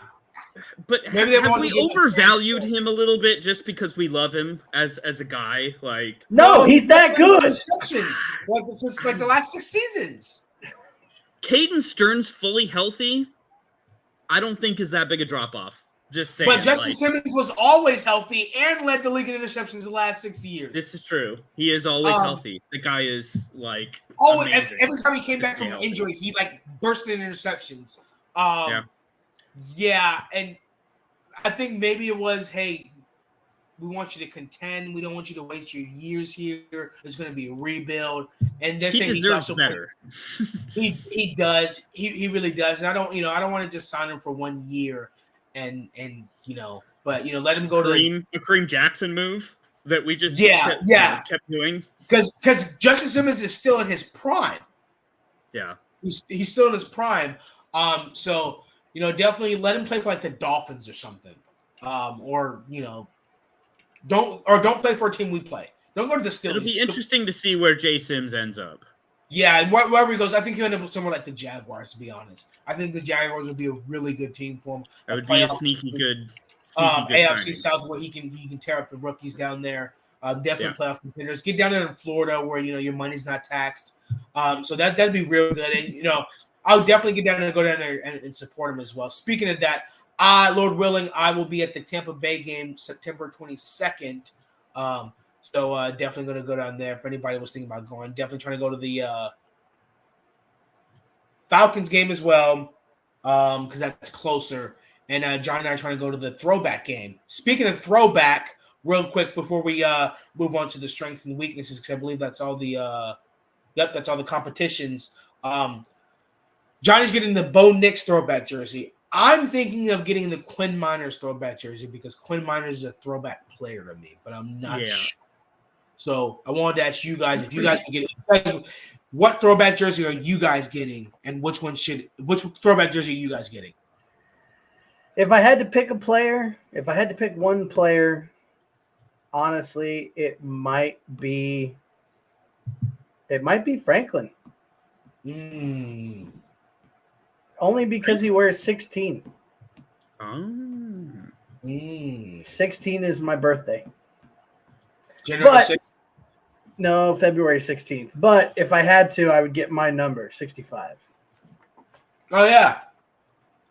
but Maybe they have wanted we to give him overvalued chance. him a little bit just because we love him as a guy? Like, No, he's that good. Interceptions. Like, it's like the last 6 seasons. Caden Stearns fully healthy, I don't think is that big a drop off. Just saying. But Justin Simmons was always healthy and led the league in interceptions the last 60 years. This is true. He is always healthy. The guy is like And every time he came back from healthy. injury, he like burst in interceptions. Yeah, and I think maybe it was, hey, we want you to contend. We don't want you to waste your years here. There's going to be a rebuild, and they're he saying deserves better. He does. He really does. And I don't want to just sign him for 1 year, and but let him go to a Kareem Jackson move that we just kept doing because Justin Simmons is still in his prime. Yeah, he's still in his prime. So definitely let him play for like the Dolphins or something, or don't play for a team we play. Don't go to the Steelers. It'll be interesting to see where Jay Sims ends up. Yeah, and wherever he goes, I think he'll end up somewhere like the Jaguars, to be honest. I think the Jaguars would be a really good team for him. That would be a sneaky good AFC signing. South where he can tear up the rookies down there. Definitely playoff contenders. Get down there in Florida where your money's not taxed. So that'd be real good. And I'll definitely get down there and go down there and support him as well. Speaking of that, Lord willing, I will be at the Tampa Bay game September 22nd. So definitely going to go down there. If anybody was thinking about going, definitely trying to go to the Falcons game as well, because that's closer. And John and I are trying to go to the throwback game. Speaking of throwback, real quick before we move on to the strengths and weaknesses, because I believe that's all the that's all the competitions. Johnny's getting the Bo Nix throwback jersey. I'm thinking of getting the Quinn Miners throwback jersey because Quinn Miners is a throwback player to me, but I'm not sure. So I wanted to ask you guys if you guys can get it. What throwback jersey are you guys getting, and which throwback jersey are you guys getting? If I had to pick one player, honestly, it might be Franklin. Only because he wears 16. 16 is my birthday. January 6th? No, February 16th. But if I had to, I would get my number, 65. Oh, yeah.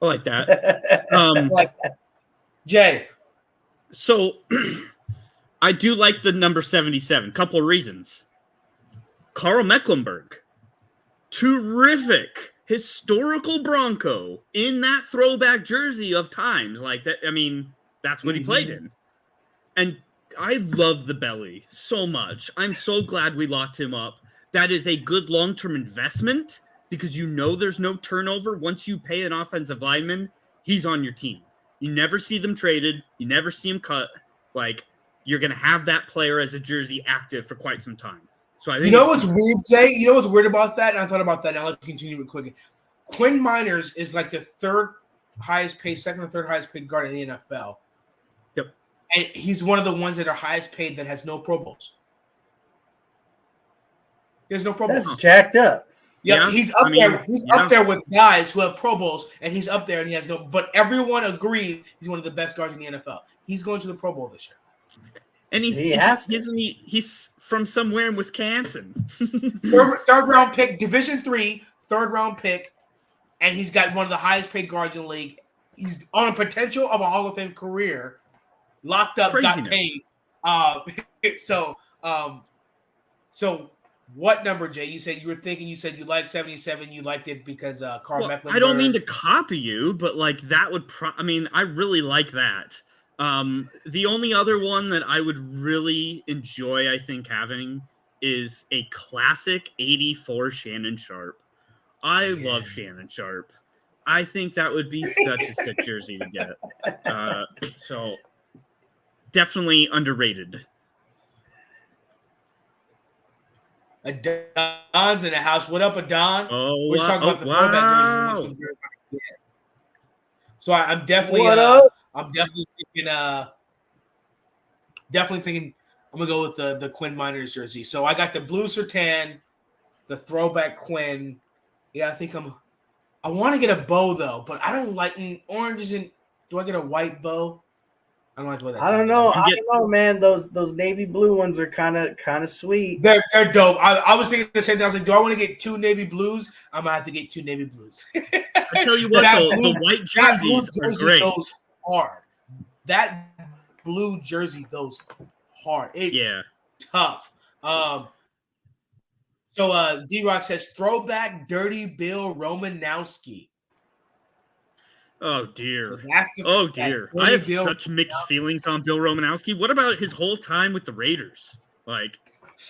I like that. Jay. So I do like the number 77. Couple of reasons. Carl Mecklenburg. Terrific historical Bronco in that throwback jersey of times like that. I mean, that's what he played in. And I love the belly so much. I'm so glad we locked him up. That is a good long-term investment because there's no turnover. Once you pay an offensive lineman, he's on your team. You never see them traded. You never see him cut. Like, you're going to have that player as a jersey active for quite some time. So I think what's weird, Jay? You know what's weird about that? And I thought about that. Now let's continue it quickly. Quinn Miners is like the second or third highest paid guard in the NFL. Yep. And he's one of the ones that are highest paid that has no Pro Bowls. He has no Pro Bowls. That's jacked up. Yeah, he's up there. He's up there with guys who have Pro Bowls, and he's up there, and he has no. But everyone agrees he's one of the best guards in the NFL. He's going to the Pro Bowl this year, and he's from somewhere in Wisconsin. third round pick, Division III, third round pick, and he's got one of the highest paid guards in the league. He's on a potential of a Hall of Fame career. Locked up, Craziness. got paid. So. What number, Jay? You said you liked 77. You liked it because Carl Mecklenburg. I don't mean to copy you, but like that would. I really like that. The only other one that I would really enjoy, I think, having is a classic '84 Shannon Sharp. I love Shannon Sharp. I think that would be such a sick jersey to get. So definitely underrated. Adon's in the house. What up, Adon? Oh, we're talking about the throwback jerseys. So I'm definitely what up? I'm definitely thinking I'm gonna go with the Quinn Miners jersey. So I got the blue Sertan, the throwback Quinn. Yeah, I want to get a bow though, but I don't like orange. Isn't? Do I get a white bow? I don't like the way that's. I don't know. I don't know, man. Those navy blue ones are kind of sweet. They're dope. I was thinking the same thing. I was like, do I want to get 2 navy blues? I'm gonna have to get 2 navy blues. I tell you what, the white jerseys are great. Goes hard. That blue jersey goes hard. It's tough. So D-Rock says throwback Dirty Bill Romanowski. Oh dear. So I have such mixed feelings on Bill Romanowski. What about his whole time with the Raiders? Like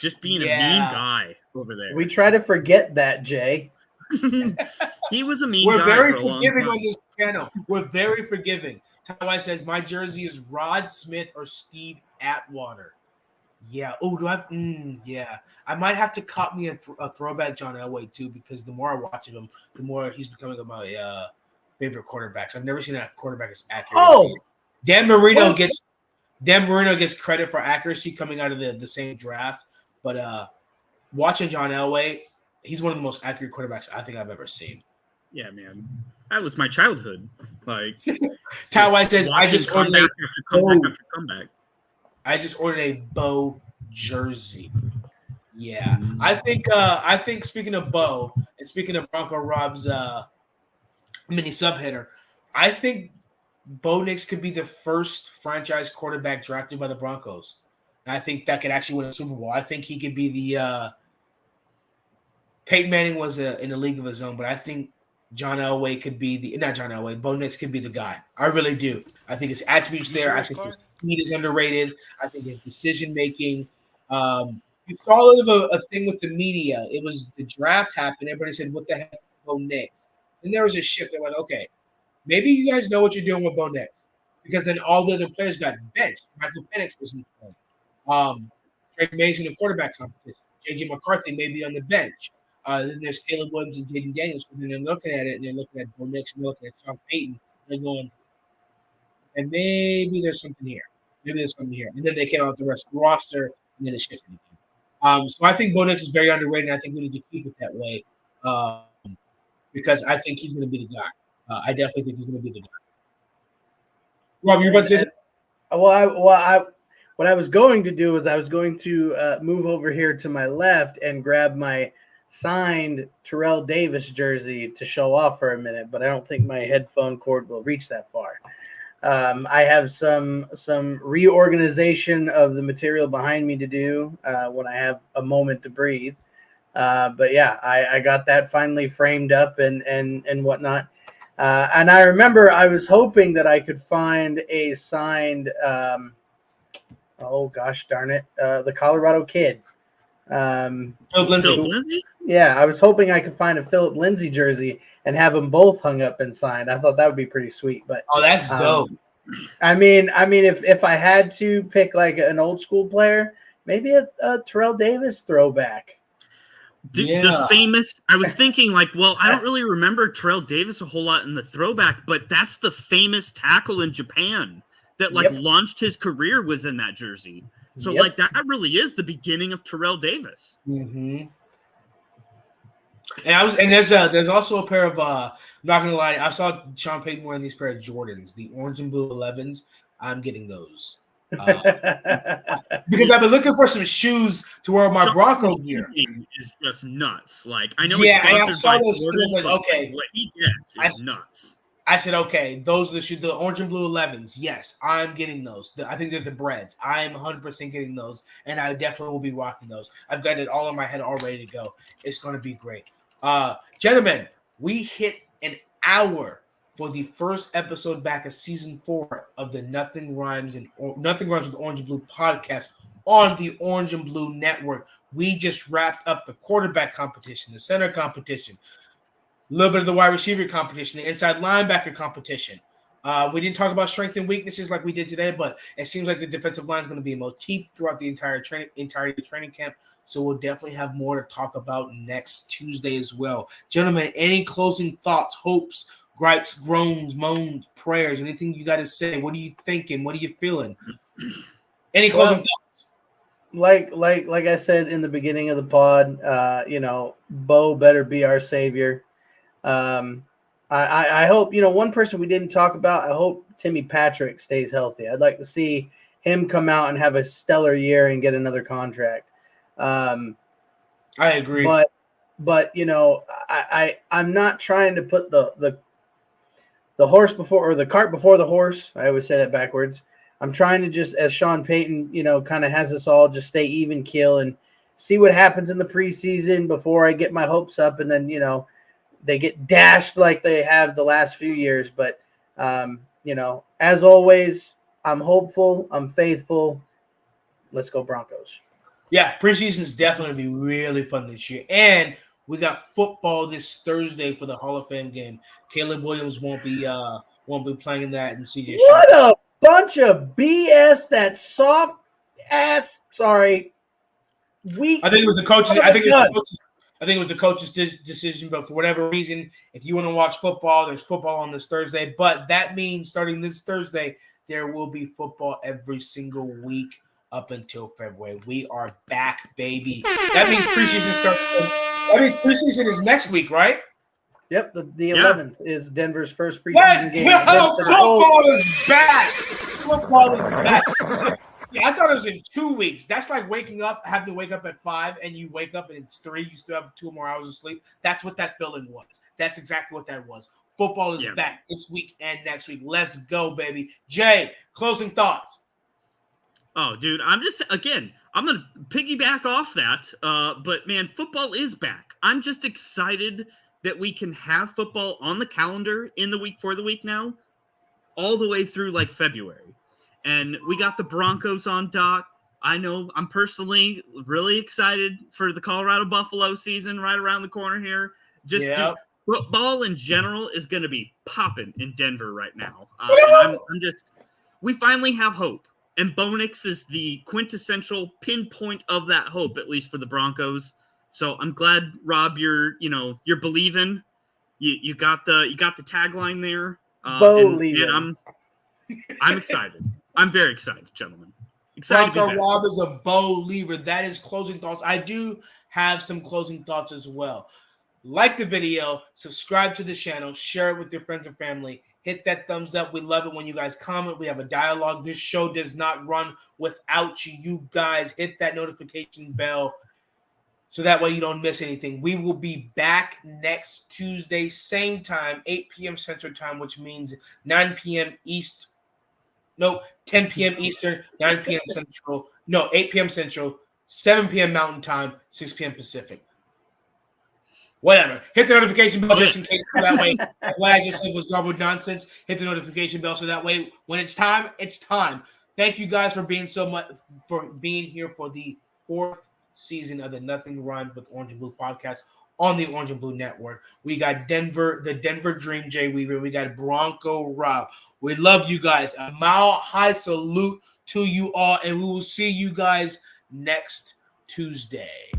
just being a mean guy over there. We try to forget that, Jay. He was a mean We're guy. Very for a long forgiving time. on this channel. We're very forgiving. Ty says my jersey is Rod Smith or Steve Atwater. Yeah. Oh, do I have? Yeah. I might have to cop me a throwback John Elway too, because the more I watch of him, the more he's becoming my favorite quarterbacks. I've never seen a quarterback as accurate. Oh, Dan Marino gets credit for accuracy coming out of the same draft, but watching John Elway, he's one of the most accurate quarterbacks I think I've ever seen. Yeah, man, that was my childhood. Like Ty says, I just ordered comeback. I just ordered a Bo jersey. Yeah, I think speaking of Bo and speaking of Bronco Rob's mini subhitter, I think Bo Nix could be the first franchise quarterback drafted by the Broncos. And I think that could actually win a Super Bowl. I think he could be the Peyton Manning was in a league of his own, but I think John Elway could be Bo Nix could be the guy. I really do. I think his attributes there. I think his speed is underrated. I think his decision making. You saw a little of a thing with the media. It was the draft happened. Everybody said, "What the heck, Bo Nix?" And there was a shift. They're like, "Okay, maybe you guys know what you're doing with Bo Nix," because then all the other players got benched. Michael Penix isn't playing. Drake Mays in the quarterback competition. JJ McCarthy may be on the bench. Then there's Caleb Williams and Jaden Daniels. And then they're looking at it, and they're looking at Bo Nix, and they're looking at Sean Payton. They're going, and maybe there's something here. Maybe there's something here. And then they came out with the rest of the roster, and then it shifted again. So I think Bo Nix is very underrated, and I think we need to keep it that way because I think he's going to be the guy. I definitely think he's going to be the guy. Rob, you're about to say something? What I was going to do is I was going to move over here to my left and grab my signed Terrell Davis jersey to show off for a minute, but I don't think my headphone cord will reach that far. I have some reorganization of the material behind me to do when I have a moment to breathe. But yeah, I got that finally framed up and whatnot. And I remember I was hoping that I could find a signed, oh gosh darn it, the Colorado Kid. Philip Lindsay. Yeah, I was hoping I could find a Philip Lindsay jersey and have them both hung up and signed. I thought that would be pretty sweet. But that's dope. I mean, if I had to pick like an old school player, maybe a Terrell Davis throwback. The famous. I was thinking like, well, I don't really remember Terrell Davis a whole lot in the throwback, but that's the famous tackle in Japan that launched his career was in that jersey. So like that really is the beginning of Terrell Davis. Mm-hmm. And there's also a pair of I'm not gonna lie, I saw Sean Payton wearing these pair of Jordans, the orange and blue 11s. I'm getting those. Because I've been looking for some shoes to wear my Bronco gear. Is just nuts. Like I know Yeah, and I it's saw sponsored by those Jordan, shoes, like, but okay. what he gets is nuts. I said, okay, those are the shoes, the orange and blue 11s. Yes, I'm getting those. I think they're the breads. I'm 100% getting those, and I definitely will be rocking those. I've got it all in my head, all ready to go. It's going to be great. Gentlemen, we hit an hour for the first episode back of season 4 of the Nothing Rhymes with Orange and Blue podcast on the Orange and Blue Network. We just wrapped up the quarterback competition, the center competition, a little bit of the wide receiver competition, the inside linebacker competition. We didn't talk about strengths and weaknesses like we did today, but it seems like the defensive line is going to be a motif throughout the entire training camp. So we'll definitely have more to talk about next Tuesday as well. Gentlemen, any closing thoughts, hopes, gripes, groans, moans, prayers, anything you got to say? What are you thinking? What are you feeling? Any closing thoughts? Like I said in the beginning of the pod, Bo better be our savior. I hope, one person we didn't talk about, I hope Timmy Patrick stays healthy. I'd like to see him come out and have a stellar year and get another contract. I agree. But I'm not trying to put the horse before, or the cart before the horse. I always say that backwards. I'm trying to just, as Sean Payton, kind of has us all just stay even keel and see what happens in the preseason before I get my hopes up, and then, they get dashed like they have the last few years. But, as always, I'm hopeful. I'm faithful. Let's go Broncos. Yeah, preseason is definitely going to be really fun this year. And we got football this Thursday for the Hall of Fame game. Caleb Williams won't be playing in that, and CJ. What a bunch of BS! That soft ass. Sorry, weak. I think it was the coaches. I think it was the coach's decision. But for whatever reason, if you want to watch football, there's football on this Thursday. But that means starting this Thursday, there will be football every single week up until February. We are back, baby. That means preseason starts. That means preseason is next week, right? Yep, the 11th is Denver's first preseason game. Football is back. Football is back. Yeah, I thought it was in 2 weeks. That's like having to wake up at 5, and you wake up and it's 3. You still have 2 more hours of sleep. That's what that feeling was. That's exactly what that was. Football is back this week and next week. Let's go, baby. Jay, closing thoughts. Oh, dude, I'm going to piggyback off that. But, man, football is back. I'm just excited that we can have football on the calendar for the week now, all the way through, like, February. And we got the Broncos on dock. I know I'm personally really excited for the Colorado Buffalo season right around the corner here. Dude, football in general is going to be popping in Denver right now. And we finally have hope. And Bo Nix is the quintessential pinpoint of that hope, at least for the Broncos. So I'm glad, Rob, you're believing. You got the tagline there. And I'm excited. I'm very excited, gentlemen. Excited. Bronco Rob is a believer. That is closing thoughts. I do have some closing thoughts as well. Like the video, subscribe to the channel, share it with your friends and family. Hit that thumbs up. We love it when you guys comment. We have a dialogue. This show does not run without you. You guys hit that notification bell so that way you don't miss anything. We will be back next Tuesday, same time, 8 p.m. Central Time, which means 9 p.m. East. No, 10 p.m. Eastern, 9 p.m. Central. No, 8 p.m. Central, 7 p.m. Mountain Time, 6 p.m. Pacific. Whatever. Hit the notification bell just in case. So that way, what I just said was garbage nonsense. Hit the notification bell so that way, when it's time, it's time. Thank you guys for being here for the 4th season of the Nothing Rhymes with Orange and Blue podcast on the Orange and Blue Network. We got the Denver Dream, Jay Weaver. We got Bronco Rob. We love you guys. A mile-high salute to you all, and we will see you guys next Tuesday.